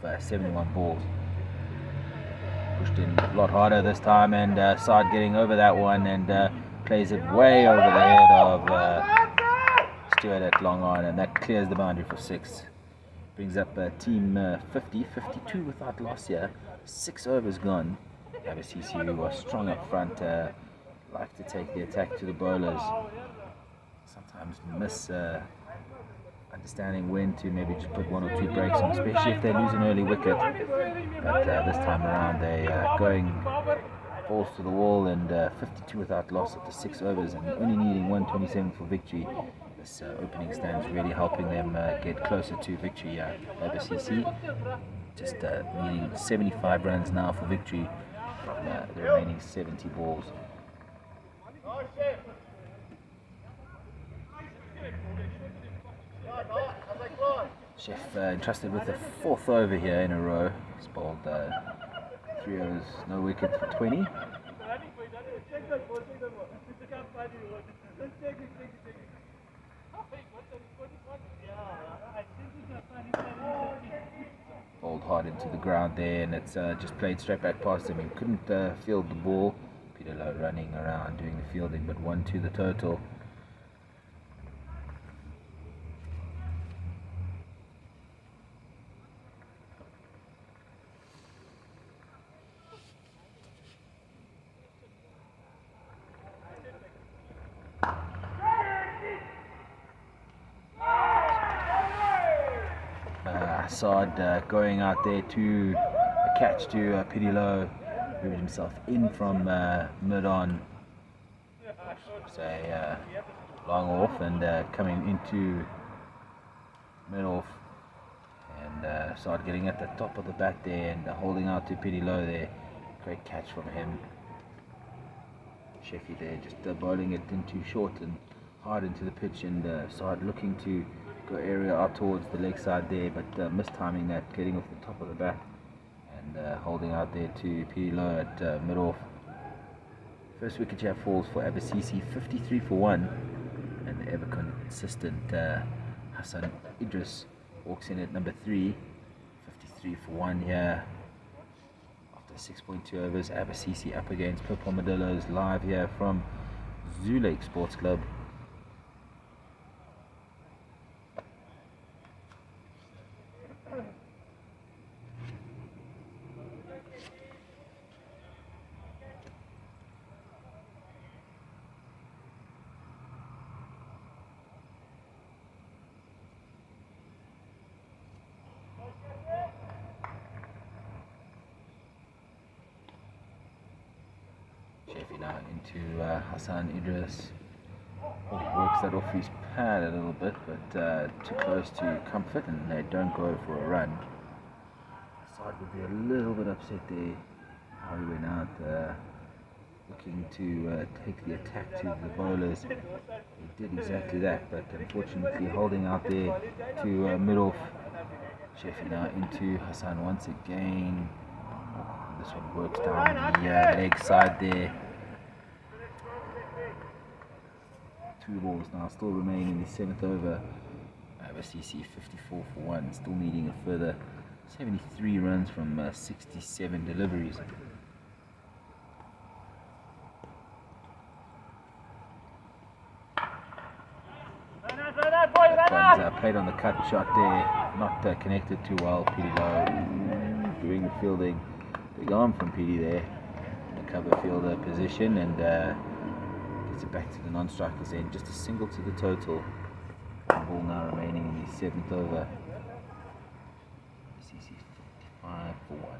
of 71 balls. Pushed in a lot harder this time, and Saad getting over that one and plays it way over the head of Stewart at long on, and that clears the boundary for 6. Brings up team 52 without loss here. 6 overs gone. ABCC, who was strong up front, like to take the attack to the bowlers. Sometimes miss understanding when to maybe just put 1 or 2 breaks on, especially if they lose an early wicket. But this time around they going balls to the wall, and 52 without loss after 6 overs and only needing 127 for victory. This opening stands really helping them get closer to victory. ABCC just needing 75 runs now for victory from the remaining 70 balls. Chef entrusted with the 4th over here in a row. He's bowled 3 overs, no wicket for 20. Bowled hard into the ground there, and it's just played straight back past him. He couldn't field the ball. Peter Lowe running around doing the fielding, but 1 to the total. Assad going out there to a catch to Pidilo, moved himself in from mid-on, say long off, and coming into mid-off, and Assad getting at the top of the bat there and holding out to Pidilo there. Great catch from him. Sheffy there just bowling it into short and hard into the pitch, and Assad looking to go area out towards the leg side there, but mistiming that, getting off the top of the bat and holding out there to Pilo at mid-off. First wicket here falls for ABCC, 53 for 1, and the ever consistent Hassan Idris walks in at number 3, 53 for 1 here. After 6.2 overs, ABCC up against Purple Armadillos live here from Zoo Lake Sports Club. Shafi now into Hassan Idris. Works that off his pad a little bit, but too close to comfort, and they don't go for a run. Side would be a little bit upset there. How he went out looking to take the attack to the bowlers. He did exactly that, but unfortunately holding out there to mid-off. Shafi now into Hassan once again. This one works down the leg side there. 2 balls now still remain in the 7th over. Abba 54 for 1, still needing a further 73 runs from 67 deliveries. That one's played on the cut shot there, not connected too well. Petey Lowe doing the fielding. Big arm from Petey there. The cover fielder position, and gets it back to the non-strikers end. Just a single to the total. Ball now remaining in the 7th over. CC 55 for 1.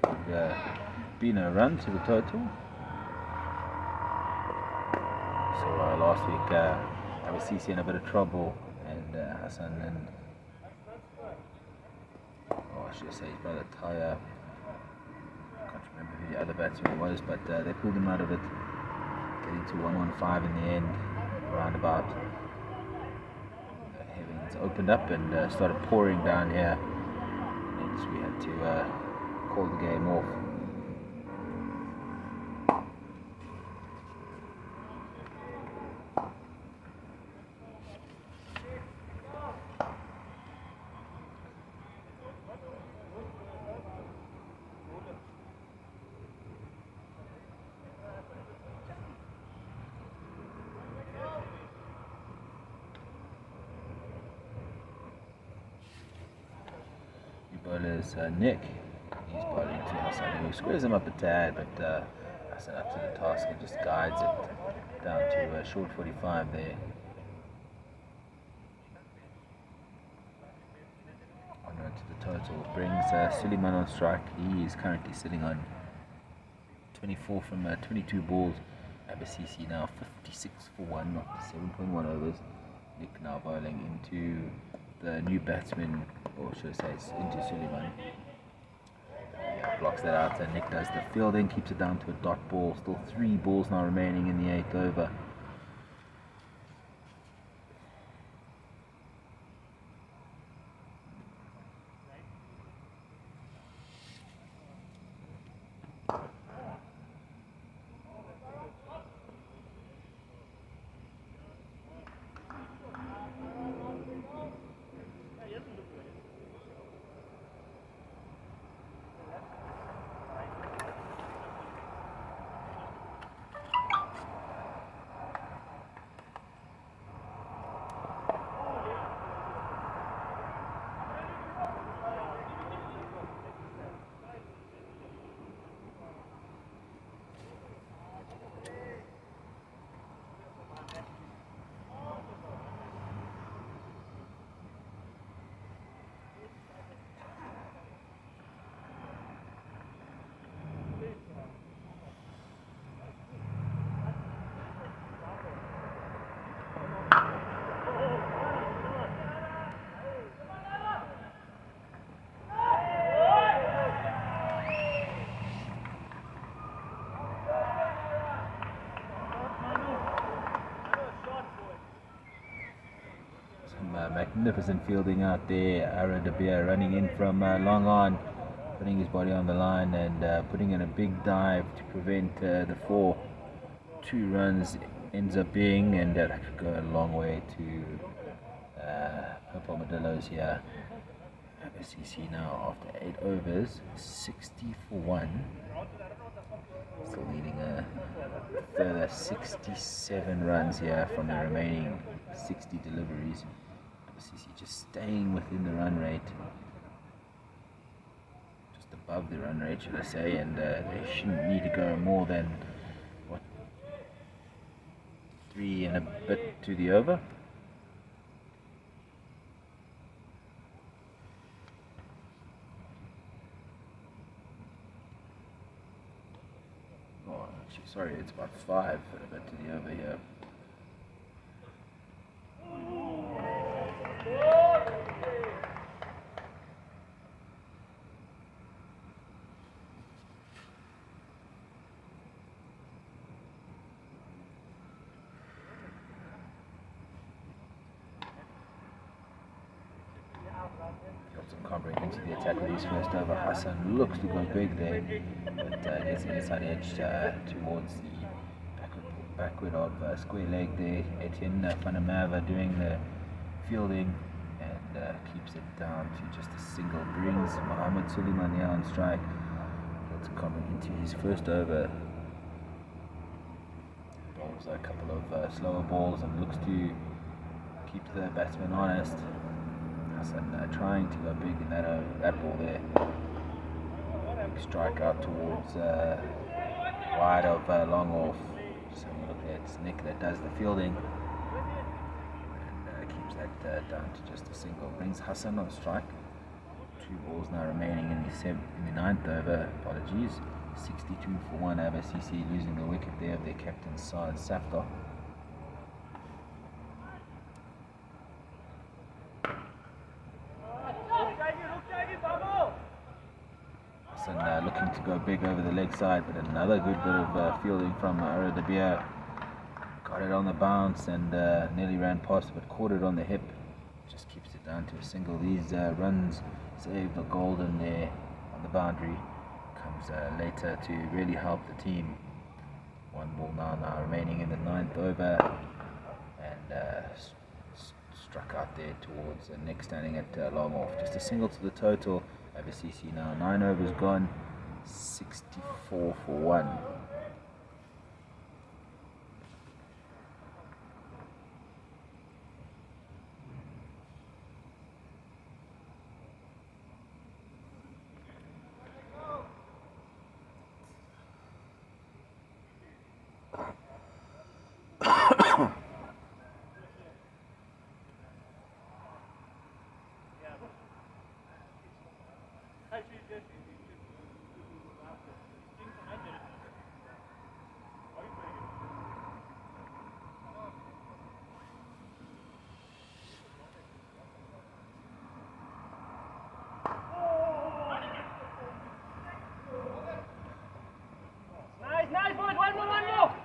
Could be no run to the total. So last week I was CC in a bit of trouble, and Hassan and I should say his brother Taya, I can't remember who the other batsman was, but they pulled him out of it, getting to 115 in the end. Roundabout heavens opened up and started pouring down here. Next we had to call the game off. Bowler's Nick, he's bowling to Hassan, who squares him up a tad, but Hassan up to the task and just guides it down to short 45 there. On run to the total brings Suleiman on strike. He is currently sitting on 24 from 22 balls. Abba now 56 for 1 after 7.1 overs. Nick now bowling into the new batsman, or should I say into Suleiman. Yeah, blocks that out, and Nick does the fielding, keeps it down to a dot ball. Still 3 balls now remaining in the 8th over. Magnificent fielding out there. Armadillos running in from long on, putting his body on the line and putting in a big dive to prevent the 4. 2 runs ends up being, and that could go a long way to Armadillos here. CC now after 8 overs, 60 for 1. Still needing a further 67 runs here from the remaining 60 deliveries. CC just staying within the run rate, just above the run rate, should I say, and they shouldn't need to go more than 3 and a bit to the over. Actually, sorry, it's about 5 to the over here. Covering into the attack with his first over. Hassan looks to go big there, but gets the inside edge towards the backward of square leg there. Etienne Fanamava doing the fielding and keeps it down to just a single. Brings Mohammed Suleiman here on strike. Gets covering into his first over. Bowls a couple of slower balls and looks to keep the batsman honest. And trying to go big in that ball there. Big strike out towards wide of long off. Just having a look there, it's Nick that does the fielding and keeps that down to just a single. Brings Hassan on strike. 2 balls now remaining in the 9th over. Apologies. 62 for 1. Abba losing the wicket there of their captain Saad Safdar. Looking to go big over the leg side, but another good bit of fielding from Armadillos. Got it on the bounce and nearly ran past it, but caught it on the hip. Just keeps it down to a single. These runs save the golden there on the boundary. Comes later to really help the team. 1 ball now remaining in the 9th over, and struck out there towards Nick standing at long off. Just a single to the total. Abba now 9 overs gone, 64 for 1.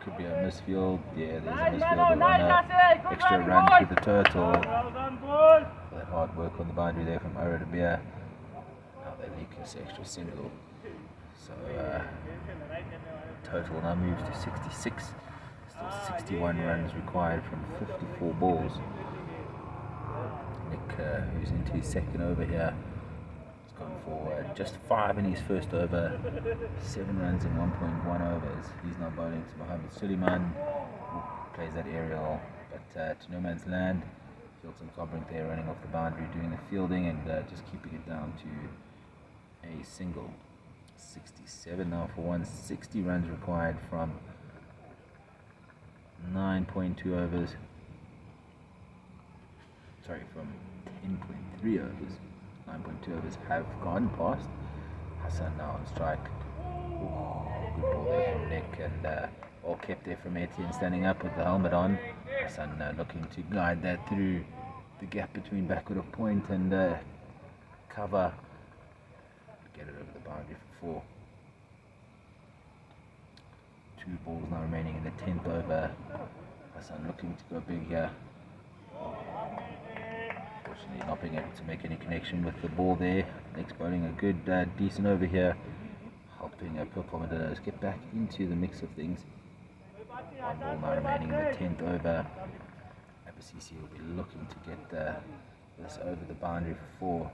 Could be a misfield. Yeah, there's a misfield. Extra run to the total. That hard work on the boundary there from Armadillos. Now they leak this extra single. So total now moves to 66. Still 61 runs required from 54 balls. Nick, who's into his 2nd over here, has gone for just 5 in his first over. 7 runs in 1.1 overs. He's now bowling to Mohammed Suleiman, who plays that aerial, but to no man's land. Filton Cobrink there running off the boundary, doing the fielding and just keeping it down to a single. 67 now for 160 runs required from 9.2 overs. Sorry, from 10.3 overs. 9.2 overs have gone past. Hassan now on strike. Good ball there from Nick, and all kept there from Etienne standing up with the helmet on. Hassan looking to guide that through the gap between backward of point and cover. Get it over the boundary for 4. 2 balls now remaining in the 10th over. Hassan looking to go big here. Unfortunately not being able to make any connection with the ball there. Nick's bowling a good, decent over here, helping Armadillos get back into the mix of things. 1 ball now remaining in the 10th over. Abba will be looking to get this over the boundary for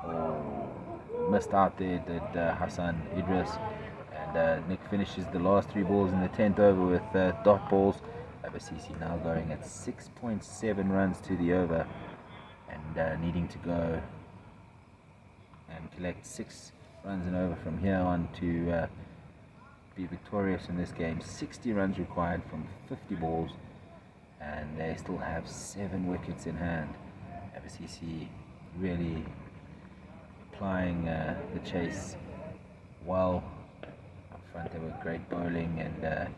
4. Oh, missed out there did Hassan Idris, and Nick finishes the last 3 balls in the 10th over with dot balls. Abba now going at 6.7 runs to the over, and needing to go and collect 6 runs and over from here on to be victorious in this game. 60 runs required from 50 balls, and they still have 7 wickets in hand. Abba really applying the chase well, front they were great bowling and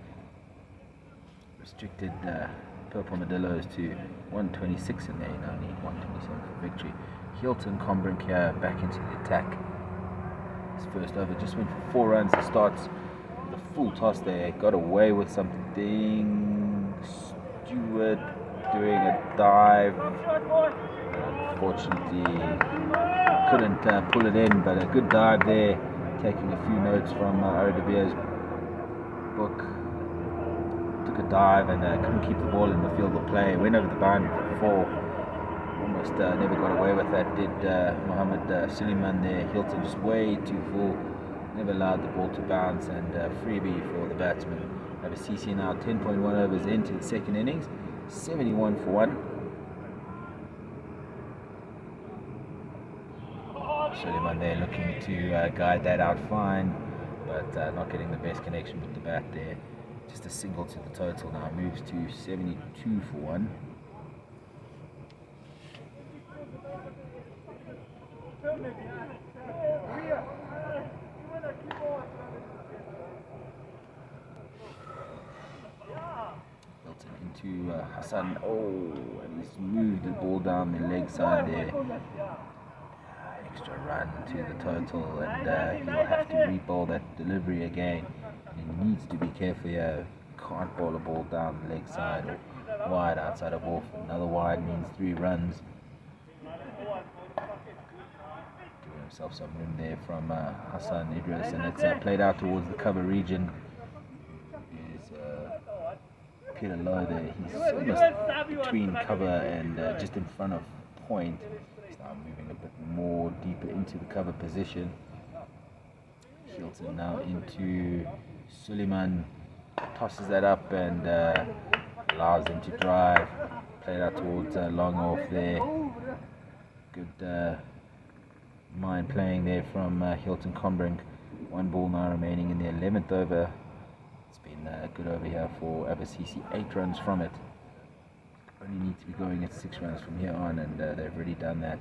restricted Purple Armadillos to 126 and they now need 127 for victory. Hilton Combrink here back into the attack. His first over just went for 4 runs. He starts with a full toss there, got away with something. Stewart doing a dive. Unfortunately, couldn't pull it in, but a good dive there. Taking a few notes from Armadillos' book. Took a dive and couldn't keep the ball in the field of play. Went over the boundary for 4. Almost never got away with that. Did Mohammed Suleiman there. Hilton just way too full. Never allowed the ball to bounce and freebie for the batsman. Have a CC now 10.1 overs into the second innings. 71 for 1. Suleiman there looking to guide that out fine, but not getting the best connection with the bat there. Just a single to the total now, moves to 72 for 1. Hilton into Hassan, and he's moved the ball down the leg side there. Extra run to the total and he'll have to re-bowl that delivery again. He needs to be careful here. Can't bowl a ball down the leg side or wide outside of off. Another wide means 3 runs. Giving himself some room there from Hassan Idris, and it's played out towards the cover region. Is Peter Lowe there. He's almost between cover and just in front of point. He's now moving a bit more deeper into the cover position. Hilton now into Suleiman, tosses that up and allows him to drive. Played out towards long off there. Good mind playing there from Hilton Combrink. 1 ball now remaining in the 11th over. It's been a good over here for Abba. 8 runs from it. Only need to be going at 6 runs from here on, and they've already done that.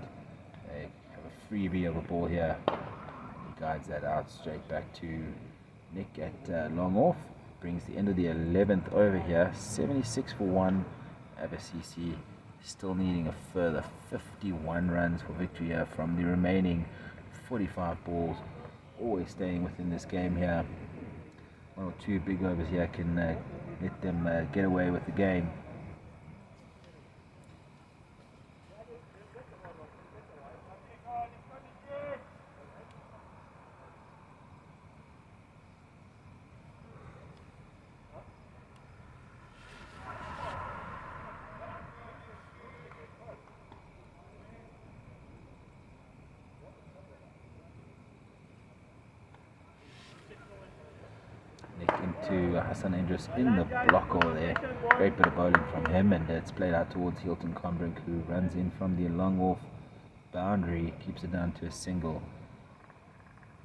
They have a freebie of a ball here. He guides that out straight back to Nick at long off. Brings the end of the 11th over here. 76 for 1. Abba still needing a further 51 runs for victory here from the remaining 45 balls. Always staying within this game here. 1 or 2 big overs here can let them get away with the game. To Hassan Idris in the block over there. Great bit of bowling from him, and it's played out towards Hilton Combrink, who runs in from the long off boundary, keeps it down to a single.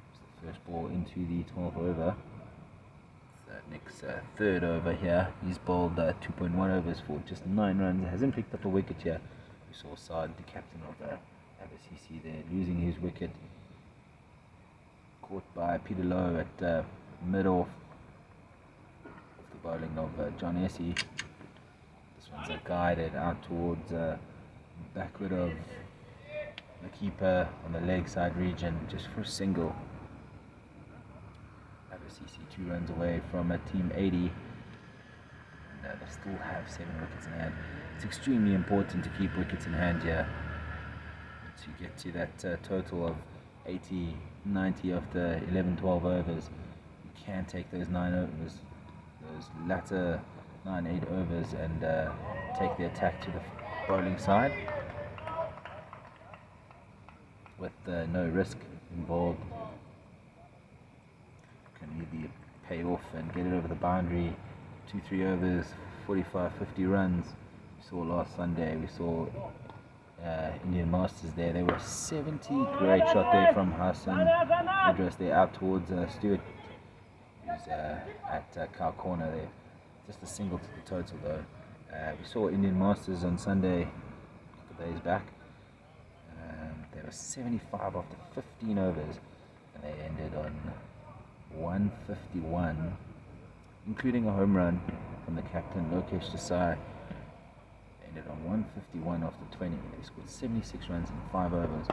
It's the first ball into the 12th over. Nick's 3rd over here. He's bowled 2.1 overs for just 9 runs. Hasn't picked up a wicket here. We saw Saad, the captain of the Abba there, losing his wicket. Caught by Peter Lowe at mid-off. Bowling of John Essie. This one's guided out towards backward of the keeper on the leg side region, just for a single. Abba 2 runs away from team 80. And they still have 7 wickets in hand. It's extremely important to keep wickets in hand here to get to that total of 80, 90 after 11, 12 overs. You can take those 9 overs, those latter 9, 8 overs, and take the attack to the bowling side with no risk involved. Can either pay off and get it over the boundary. 2-3 overs, 45-50 runs. We saw last Sunday, we saw Indian Masters there. They were 70. Great shot there from Hassan Idris there out towards Stewart, who's at cow corner there. Just a single to the total though. We saw Indian Masters on Sunday a couple of days back. They were 75 after 15 overs, and they ended on 151, including a home run from the captain Lokesh Desai. Ended on 151 after 20. They scored 76 runs in 5 overs.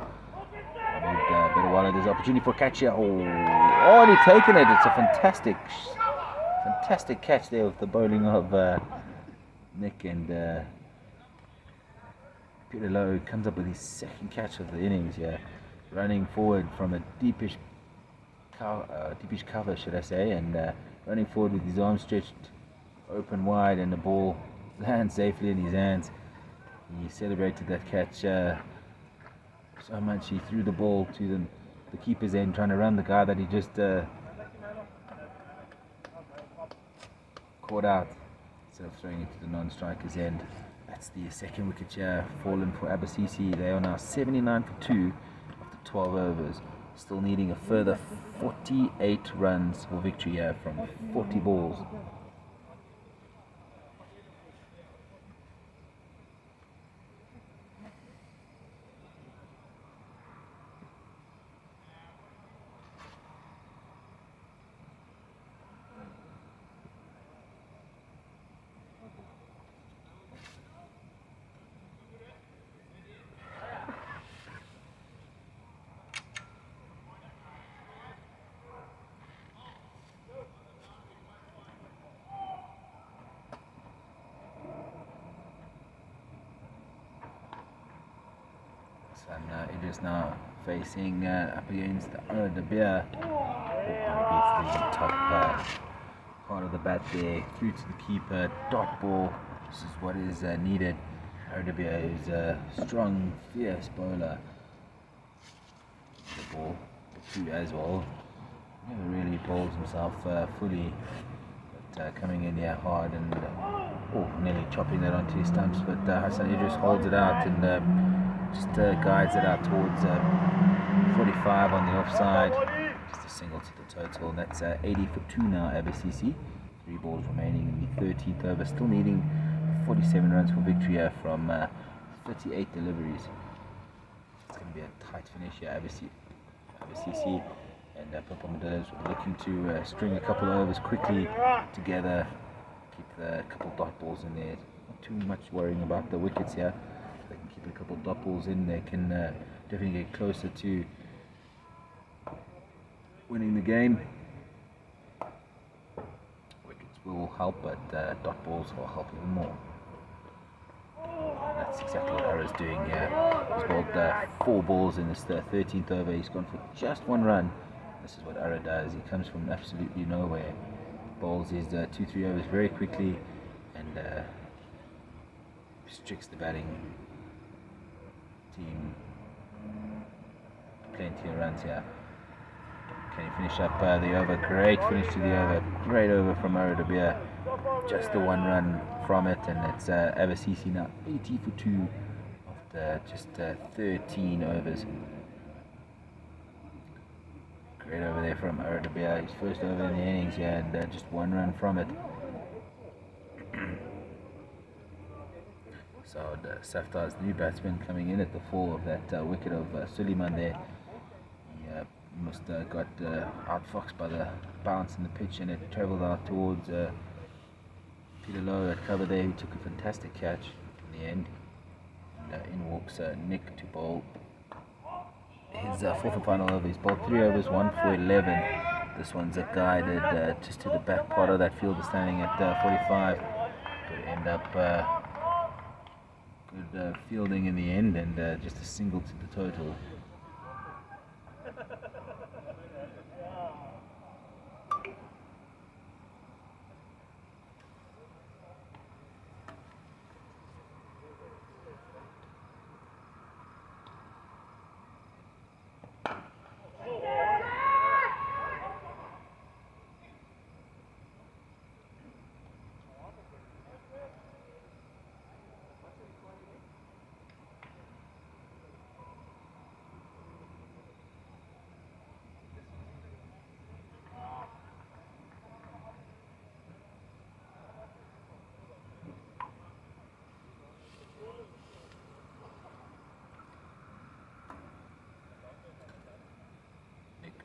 Bedawala, there's opportunity for a catch here. Oh, he's taken it. It's a fantastic catch there with the bowling of Nick, and Peter Lowe comes up with his second catch of the innings here, running forward from a deepish cover, should I say, and running forward with his arms stretched open wide, and the ball lands safely in his hands. He celebrated that catch so much he threw the ball to the keeper's end, trying to run the guy that he just caught out instead of throwing it to the non-striker's end. That's the second wicket here fallen for Abba. They are now 79 for 2 after 12 overs, still needing a further 48 runs for victory here from 40 balls. And it is now facing up against Armadillos. Beats the top part of the bat there, through to the keeper, dot ball. This is what is needed. Armadillos is a strong, fierce bowler. The ball through as well. Never really bowls himself fully, but coming in here hard and nearly chopping that onto his stumps. But Hassan Idris holds it out and just guides it out towards 45 on the offside. Just a single to the total, and that's 80 for 2 now, ABCC. 3 balls remaining in the 13th over, still needing 47 runs for victory here from 38 deliveries. It's going to be a tight finish here, ABCC, and Armadillos looking to string a couple of overs quickly together, keep a couple dot balls in there. Not too much worrying about the wickets here. They can keep a couple of dot balls in, they can definitely get closer to winning the game. Wickets will help, but dot balls will help even more. And that's exactly what Ara's doing here. He's bowled 4 balls in this 13th over. He's gone for just 1 run. This is what Ara does. He comes from absolutely nowhere. Bowls his 2-3 overs very quickly and restricts the batting team. Plenty of runs here. Can he finish up the over? Great finish to the over. Great over from Armadillos. Just the 1 run from it, and it's ABCC now 80 for 2 after just 13 overs. Great over there from Armadillos. His first over in the innings, and just 1 run from it. So Saftar's new batsman coming in at the fall of that wicket of Suleiman there. He must got outfoxed by the bounce in the pitch, and it travelled out towards Peter Lowe at cover there, who took a fantastic catch in the end. And in walks Nick to bowl his 4th and final over. He's bowled 3 overs, 1 for 11. This one's guided just to the back part of that field, standing at 45. Could end up good fielding in the end, and just a single to the total.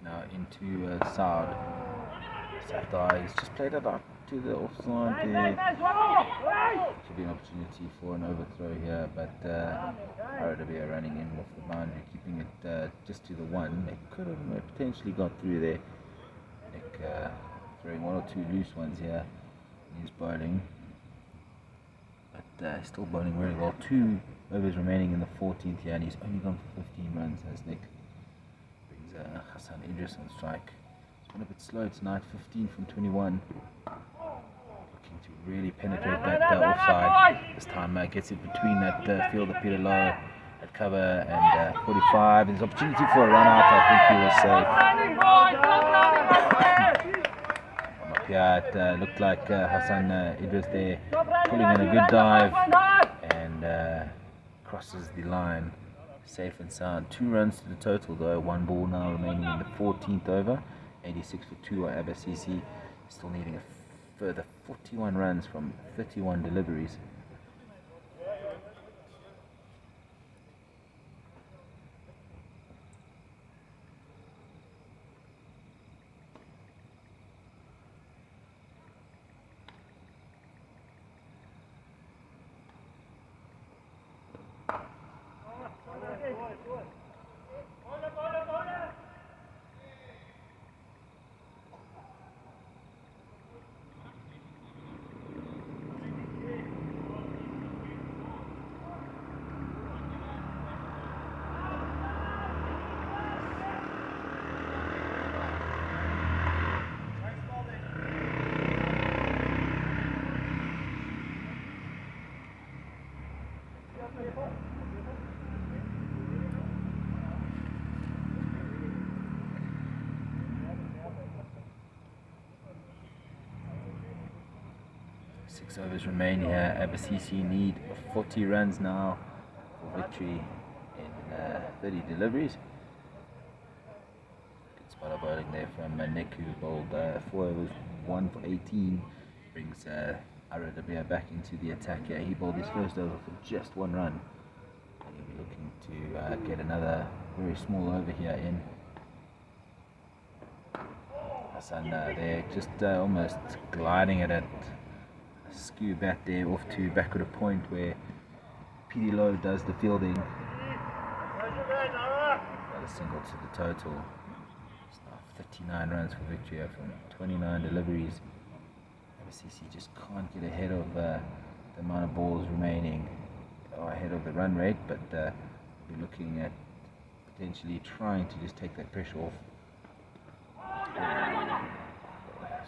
Now into Saud. Safdar, he's just played it up to the offside there. Should be an opportunity for an overthrow here, but Armadillos are running in with the boundary, keeping it just to the one. They could have potentially got through there. Nick throwing one or two loose ones here. He's bowling, but still bowling very well. 2 overs remaining in the 14th here, and he's only gone for 15 runs as Nick brings Hassan Idris on strike. It's been a bit slow tonight, 15 from 21. Looking to really penetrate that offside. This time gets it between that field of Peter Lowe at cover and 45. There's opportunity for a run out. I think he was safe. From up here, it looked like Hassan Idris there pulling in a good dive and crosses the line safe and sound. 2 runs to the total though, 1 ball now remaining in the 14th over. 86 for 2 Abba, still needing a further 41 runs from 31 deliveries. Six overs remain here. Abba need 40 runs now for victory in 30 deliveries. Good spot of bowling there from Nick, who bowled 4 overs, 1 for 18. Brings Armadillos back into the attack here. He bowled his first over for just 1 run. And he'll be looking to get another very small over here in. Hassan there just almost gliding it at skew bat there off to backward a point where PD Lowe does the fielding. Another single to the total. It's now 39 runs for victory from 29 deliveries. MCC just can't get ahead of the amount of balls remaining, or ahead of the run rate, but we're looking at potentially trying to just take that pressure off.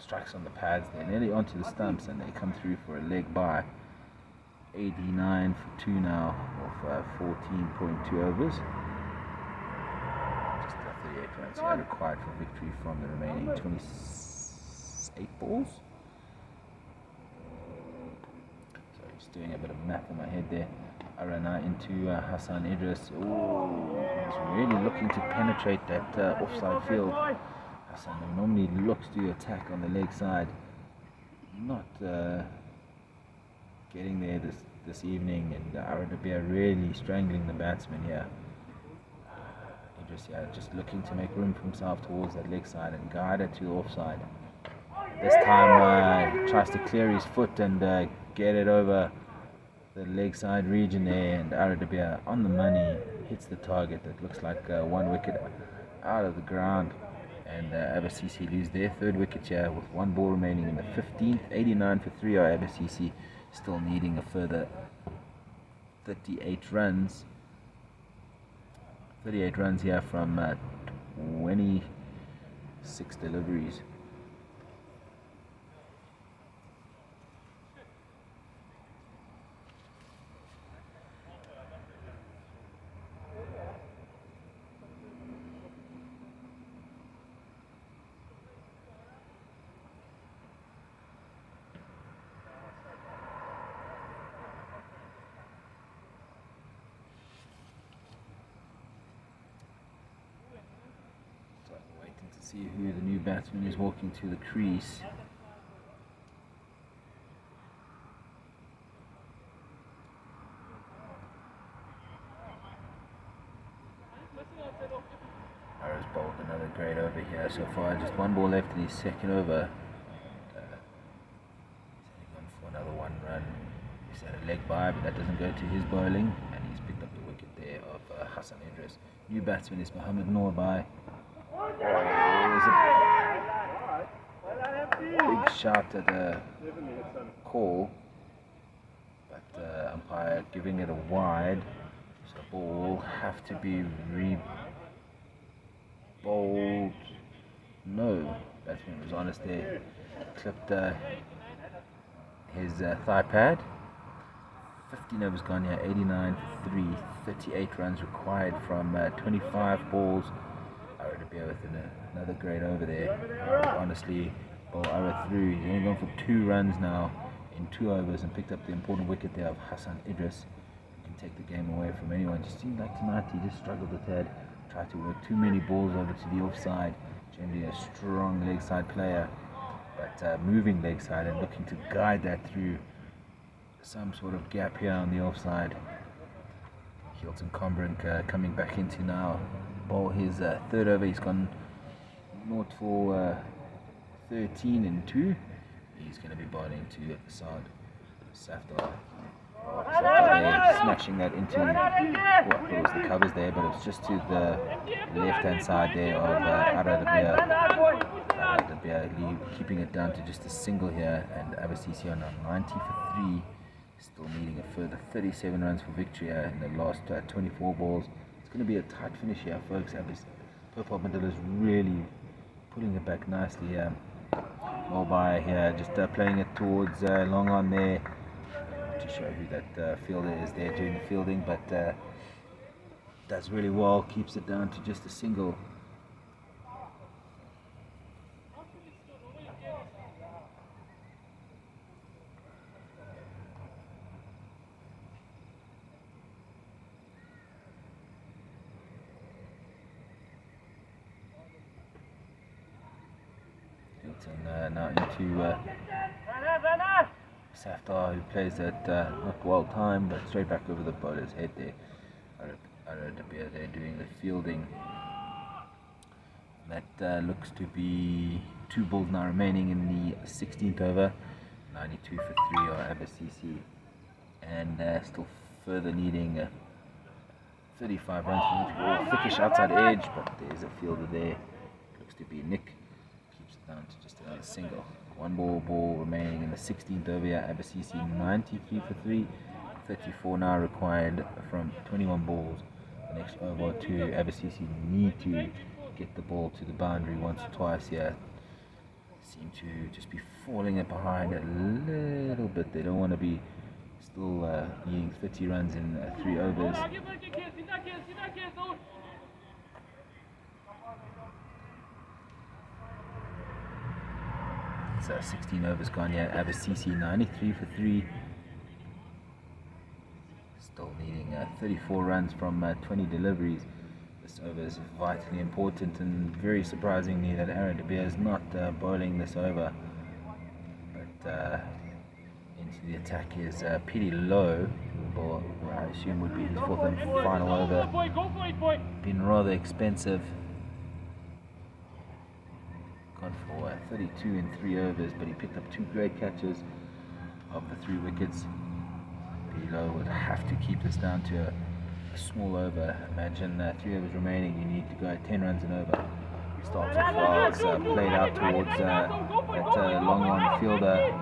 Strikes on the pads, they're nearly onto the stumps, and they come through for a leg by. 89 for 2 now of 14.2 overs. Just 38 runs here required for victory from the remaining 28 balls. Sorry, just doing a bit of math in my head there. Arana into Hassan Idris. Oh, he's really looking to penetrate that offside field. Hassan, who normally looks to attack on the leg side, not getting there this evening, and Armadillos really strangling the batsman here. Idris just looking to make room for himself towards that leg side and guide it to the offside. This time tries to clear his foot and get it over the leg side region there, and Armadillos on the money hits the target. That looks like 1 wicket out of the ground. And Abba lose their 3rd wicket here with 1 ball remaining in the 15th. 89 for 3 are Abba still needing a further 38 runs. 38 runs here from 26 deliveries. See who the new batsman is walking to the crease. Harris bowled another great over here so far. Just 1 ball left in his 2nd over. leg by, but that doesn't go to his bowling, and he's picked up the wicket there of Hassan Idris. New batsman is Mohammed Noorbai. There's a big shout at a call, but umpire giving it a wide, so the ball will have to be re-bowled. No, batsman was honest there, clipped his thigh pad. 15 overs gone here, 89 for 3, 38 runs required from 25 balls. Arrow to bear with another great over there. Honestly, ball Arrow through. He's only gone for 2 runs now in 2 overs and picked up the important wicket there of Hassan Idris. He can take the game away from anyone. Just seemed like tonight he just struggled a tad. Tried to work too many balls over to the offside. Generally a strong leg side player, but moving leg side and looking to guide that through some sort of gap here on the offside. Hilton Combrink coming back into now. Bowl his 3rd over. He's gone 0 for 13 and 2. He's going to be bowling to Assad Safdar. Smashing that into, well, it was the covers there, but it was just to the left hand side there of Armadillos. Keeping it down to just a single here, and Abba on 90 for 3. Still needing a further 37 runs for victory here in the last 24 balls. It's going to be a tight finish here, folks. Armadillos really pulling it back nicely here. Noorbai here, just playing it towards long on there to show who that fielder is there doing the fielding, but does really well, keeps it down to just a single. Now into Safdar, who plays that not well timed, but straight back over the bowler's head there. Armadillos there doing the fielding. That looks to be 2 balls now remaining in the 16th over. 92 for 3 are Abba, and still further needing 35 runs for thickish outside edge, but there's a fielder there. Looks to be Nick. Down to just another single. 1 ball remaining in the 16th over here. Abba 93 for 3, 34 now required from 21 balls. The next over or 2, Abba need to get the ball to the boundary once or twice here. Seem to just be falling it behind a little bit. They don't want to be still needing 30 runs in 3 overs. So 16 overs gone yet. Abba 93 for 3. Still needing 34 runs from 20 deliveries. This over is vitally important, and very surprisingly that Armadillos is not bowling this over. But into the attack is pretty low. Or I assume would be his 4th and final over. Been rather expensive. Gone for 32 in 3 overs, but he picked up 2 great catches of the 3 wickets. Below would have to keep this down to a small over. Imagine 3 overs remaining, you need to go at 10 runs and over. He starts off well, it's played out towards that long on fielder.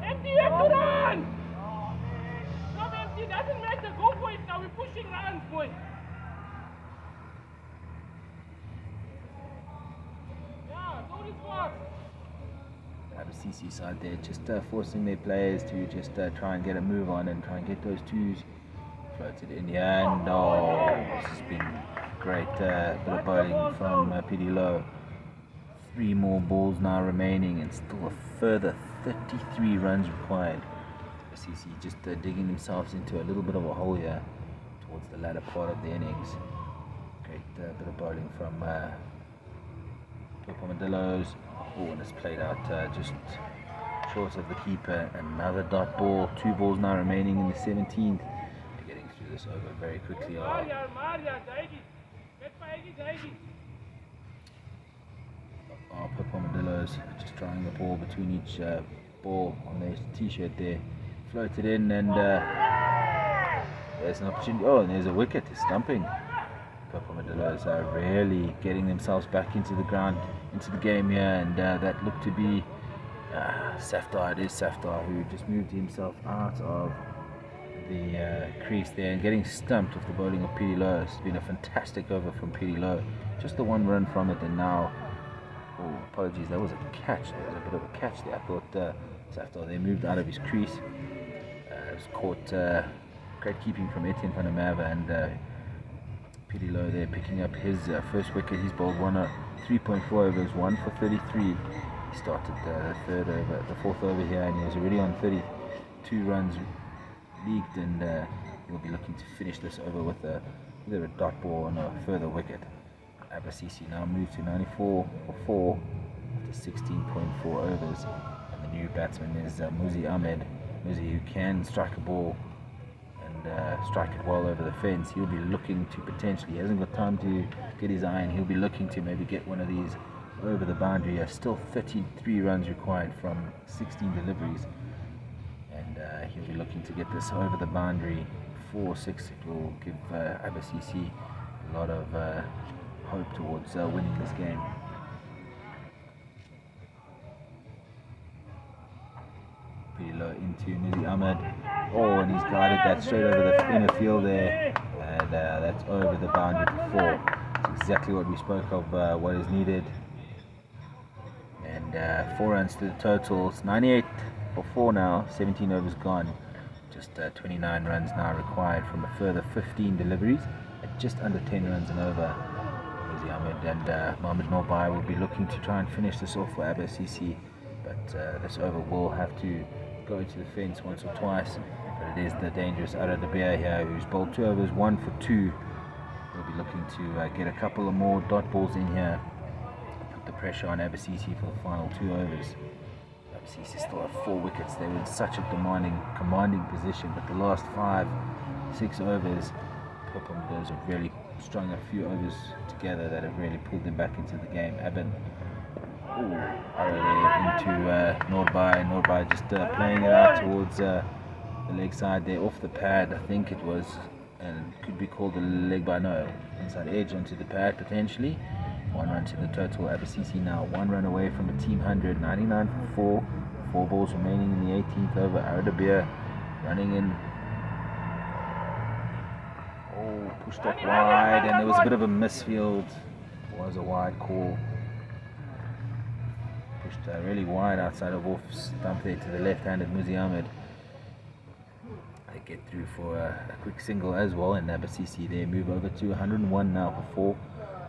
Empty, run! Stop empty, doesn't matter, go for it now, we're pushing runs, boy. CC side there, just forcing their players to just try and get a move on and try and get those 2s floated in here. And this has been great bit of bowling from PD Low. 3 more balls now remaining, and still a further 33 runs required. CC just digging themselves into a little bit of a hole here towards the latter part of the innings. Great bit of bowling from Armadillos. And it's played out just short of the keeper. Another dot ball. 2 balls now remaining in the 17th. Getting through this over very quickly. Armadillos just trying the ball between each ball on their t-shirt there. floated in, and there's an opportunity. Oh, and there's a wicket. He's stumping. Armadillos are really getting themselves back into the ground, into the game here, and that looked to be Safdar. It is Safdar who just moved himself out of the crease there and getting stumped with the bowling of Petey Low. It's been a fantastic over from Petey Low. Just the one run from it, and now, oh, apologies, that was a catch. There was a bit of a catch there. I thought Safdar there moved out of his crease. It was caught, great keeping from Etienne van der Merwe, and Petey Low there picking up his first wicket. He's bowled 3.4 overs, 1 for 33. He started the fourth over here, and he was already on 32 runs leagued, and he'll be looking to finish this over with either a dot ball on a further wicket. Abba now moved to 94 for 4 after 16.4 overs, and the new batsman is Muzi Ahmed. Muzi, who can strike a ball and strike it well over the fence. He'll be looking to potentially, he hasn't got time to get his iron, he'll be looking to maybe get one of these over the boundary. Still 33 runs required from 16 deliveries, and he'll be looking to get this over the boundary. 4-6, it will give Abba a lot of hope towards winning this game. Pretty low into Muzi Ahmed. Oh, and he's guided that straight over the inner field there, and that's over the boundary for 4. It's exactly what we spoke of, what is needed. And 4 runs to the total. It's 98 for 4 now, 17 overs gone. Just 29 runs now required from a further 15 deliveries at just under 10 runs and over. Muzi Ahmed and Mohamed Norbai will be looking to try and finish this off for Abba, but this over will have to go to the fence once or twice. But it is the dangerous Armadillos here, who's bowled 2 overs, 1 for 2. He'll be looking to get a couple of more dot balls in here, put the pressure on Abba for the final 2 overs. Abba still have 4 wickets. They were in such a commanding position, but the last 5-6 overs, Armadillos have really strung a few overs together that have really pulled them back into the game. Abba into Norbai just playing it out towards the leg side there, off the pad, I think it was, and could be called a leg by no, inside edge onto the pad potentially. 1 run to the total. Abba now 1 run away from a team 100, 99 for 4. 4 balls remaining in the 18th over. Armadillos running in. Oh, pushed up wide, and there was a bit of a misfield. It was a wide call. Pushed really wide outside of off stump there to the left-handed Muzi Ahmed. They get through for a quick single as well, and Abba they move over to 101 now for 4.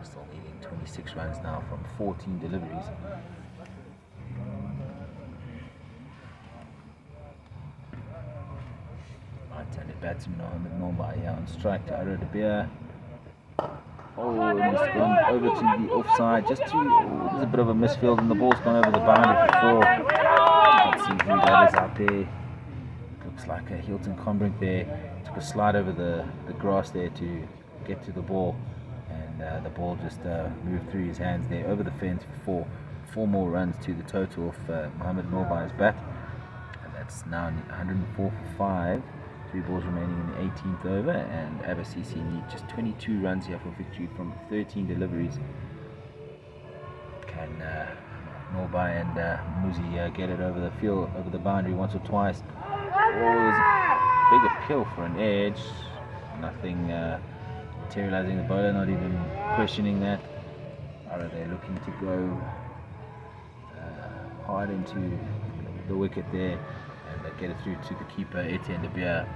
Still needing 26 runs now from 14 deliveries. Right-handed batsman Mohamed Norbai on strike to Armadillos. Oh, and it's gone over to the offside. There's a bit of a misfield, and the ball's gone over the boundary for 4. You can see who that is out there. Looks like a Hilton Combrink there. Took a slide over the grass there to get to the ball, and the ball just moved through his hands there over the fence for 4. 4 more runs to the total of Mohamed Norbai's bat, and that's now 104 for 5. 3 balls remaining in the 18th over, and Abba need just 22 runs here for victory from 13 deliveries. Can Norbai and Muzi get it over the field, over the boundary once or twice? Oh, there's a big appeal for an edge. Nothing materializing. The bowler not even questioning that. Are they looking to go hard into the wicket there, and get it through to the keeper, Etienne de Beer.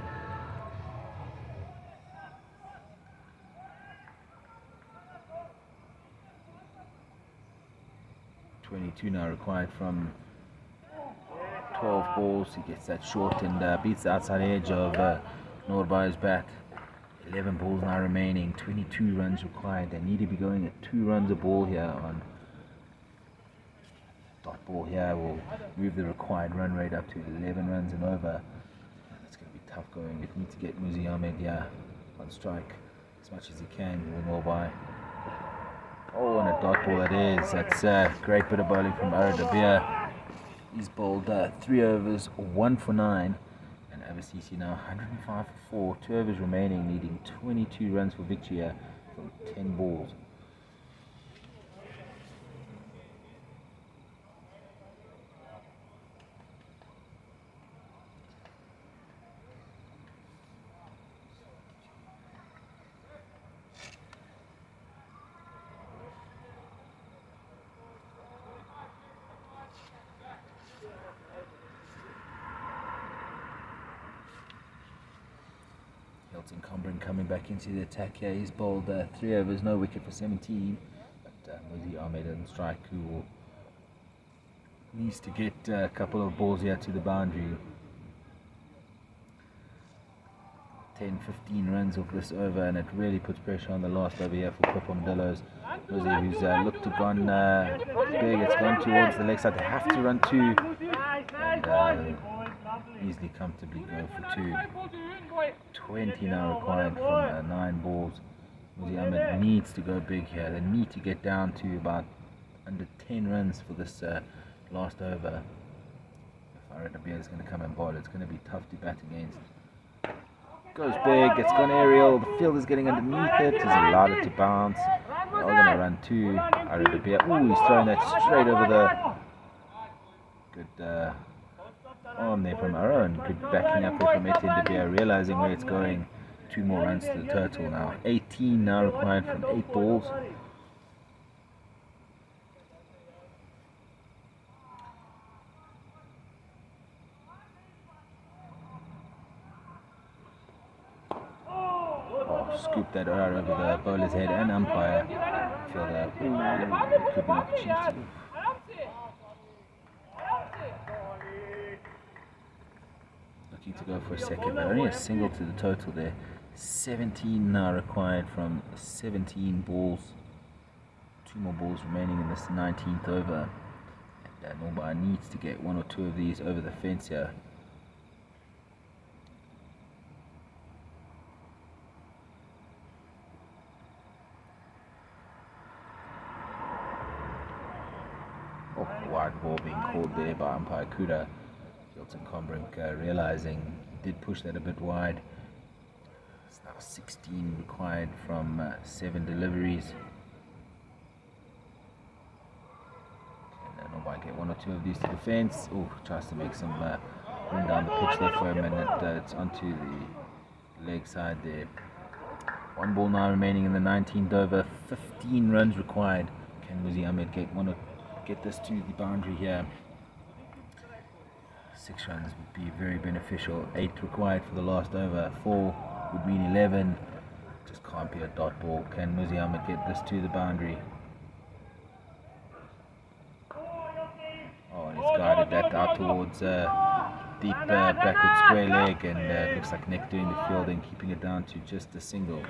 .22 now required from 12 balls. He gets that short and beats the outside edge of Norbai's bat. 11 balls now remaining, 22 runs required. They need to be going at 2 runs a ball here on dot ball here. Will move the required run rate up to 11 runs and over. That's going to be tough going. They need to get Muzi Ahmed here on strike as much as he can with Norbai. Oh, and a dot ball that is. That's a great bit of bowling from Armadillos. He's bowled 3 overs, 1 for 9, and ABCC now 105 for 4, 2 overs remaining, needing 22 runs for victory here from 10 balls. Combrin coming back into the attack here. He's bowled 3 overs, no wicket for 17. But Muzi Ahmed on strike, who needs to get a couple of balls here to the boundary. 10-15 runs off this over, and it really puts pressure on the last over here for Pip Armadillos. Muzi, who's looked to gone big, it's gone towards the leg side. They have to run 2 and easily comfortably go for 2. 20 now required from 9 balls. Muzi Ahmed needs to go big here. They need to get down to about under 10 runs for this last over. If Armadillos is going to come and bowl, it's going to be tough to bat against. Goes big, it's gone aerial, the field is getting underneath it, he's allowed it to bounce. They're all going to run 2. Armadillos, ooh, he's throwing that straight over the good arm there from Aaron. Good backing up there from Etienne de Beer, realizing where it's going. 2 more runs to the total now. 18 now required from 8 balls. Oh, scoop that right over the bowler's head and umpire. I feel that could be an opportunity. Looking to go for a second, but only a single to the total there. 17 now required from 17 balls. 2 more balls remaining in this 19th over. And Norba needs to get 1 or 2 of these over the fence here. Oh, wide ball being called there by umpire Kuda. Hilton Combrink realizing he did push that a bit wide. It's now 16 required from 7 deliveries. And Norba get 1 or 2 of these to the fence. Oh, tries to make some run down the pitch there for him, and it's onto the leg side there. 1 ball now remaining in the 19th over. 15 runs required. Can Muzi Ahmed get this to the boundary here? 6 runs would be very beneficial. 8 required for the last over. 4 would mean 11. Just can't be a dot ball. Can Muzi Ahmed get this to the boundary? Oh, and he's guided that out towards deep backward square leg, and looks like Nick doing the fielding, keeping it down to just a single.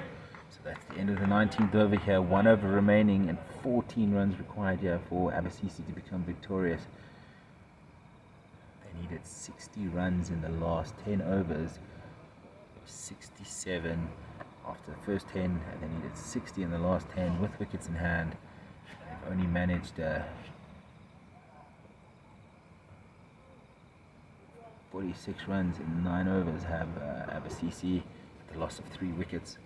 So that's the end of the 19th over here. 1 over remaining and 14 runs required here for ABCC to become victorious. They needed 60 runs in the last 10 overs. 67 after the first 10, and they needed 60 in the last 10 with wickets in hand. They've only managed 46 runs in 9 overs have ABCC at the loss of 3 wickets.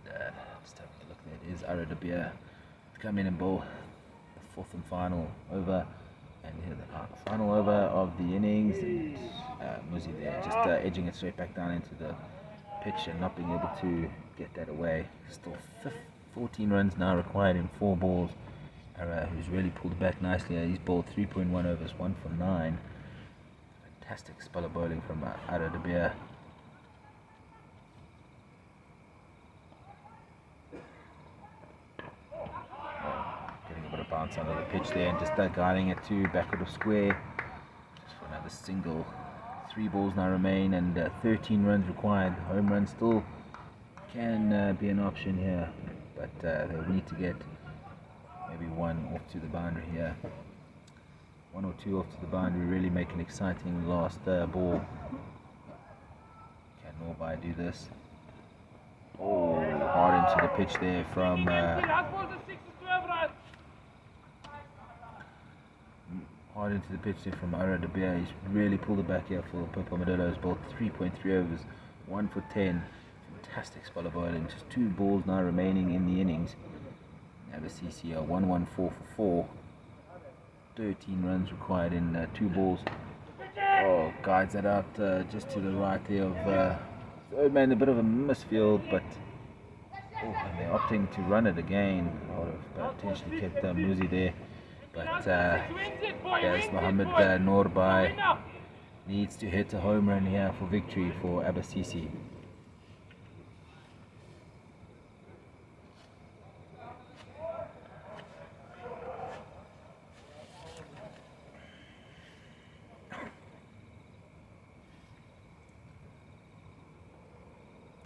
And just having a look, there is Armadillos to come in and bowl the 4th and final over. And here the final over of the innings, and Muzi there just edging it straight back down into the pitch and not being able to get that away. Still 14 runs now required in 4 balls. Who's really pulled back nicely. He's bowled 3.1 overs, 1 for 9. Fantastic spell of bowling from Armadillos. Getting a bit of bounce under the pitch there, and just guiding it to backward of square. Just for another single. 3 balls now remain, and 13 runs required. Home run still can be an option here, but they need to get maybe 1 off to the boundary here. 1 or 2 off to the boundary, really make an exciting last ball. Can Norby do this? Oh, hard into the pitch there from hard hard into the pitch there from Armadillos. He's really pulled it back here for Purple Armadillos. Bowled 3.3 overs, 1 for 10. Fantastic spell of bowling. Just 2 balls now remaining in the innings. Abba CC are 114 for 4. 13 runs required in 2 balls. Oh, guides that out just to the right there of third man. A bit of a misfield, but and they're opting to run it again. I would have potentially kept Muzi there, but there's Mohammed Norbai needs to hit a home run here for victory for Abba CC.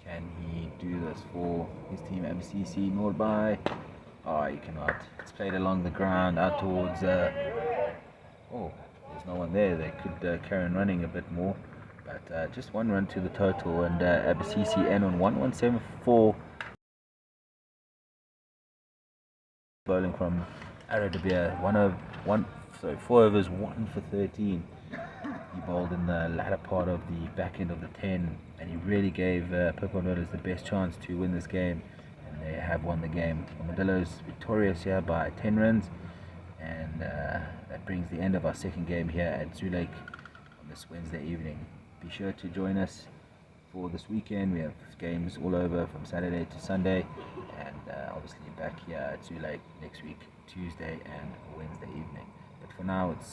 Can he do this for his team Abba CC? Norbai. Oh, he cannot. It's played along the ground out towards. Oh, there's no one there. They could carry on running a bit more, but just 1 run to the total, and Abba CC end on 117 for 4. Bowling from Armadillos. 4 overs, 1 for 13. He bowled in the latter part of the back end of the 10, and he really gave Purple Armadillos the best chance to win this game, and they have won the game. Armadillos victorious here by 10 runs, and that brings the end of our second game here at Zoo Lake on this Wednesday evening. Be sure to join us for this weekend. We have games all over from Saturday to Sunday, and obviously back here at Zoo Lake next week, Tuesday and Wednesday evening. But for now, it's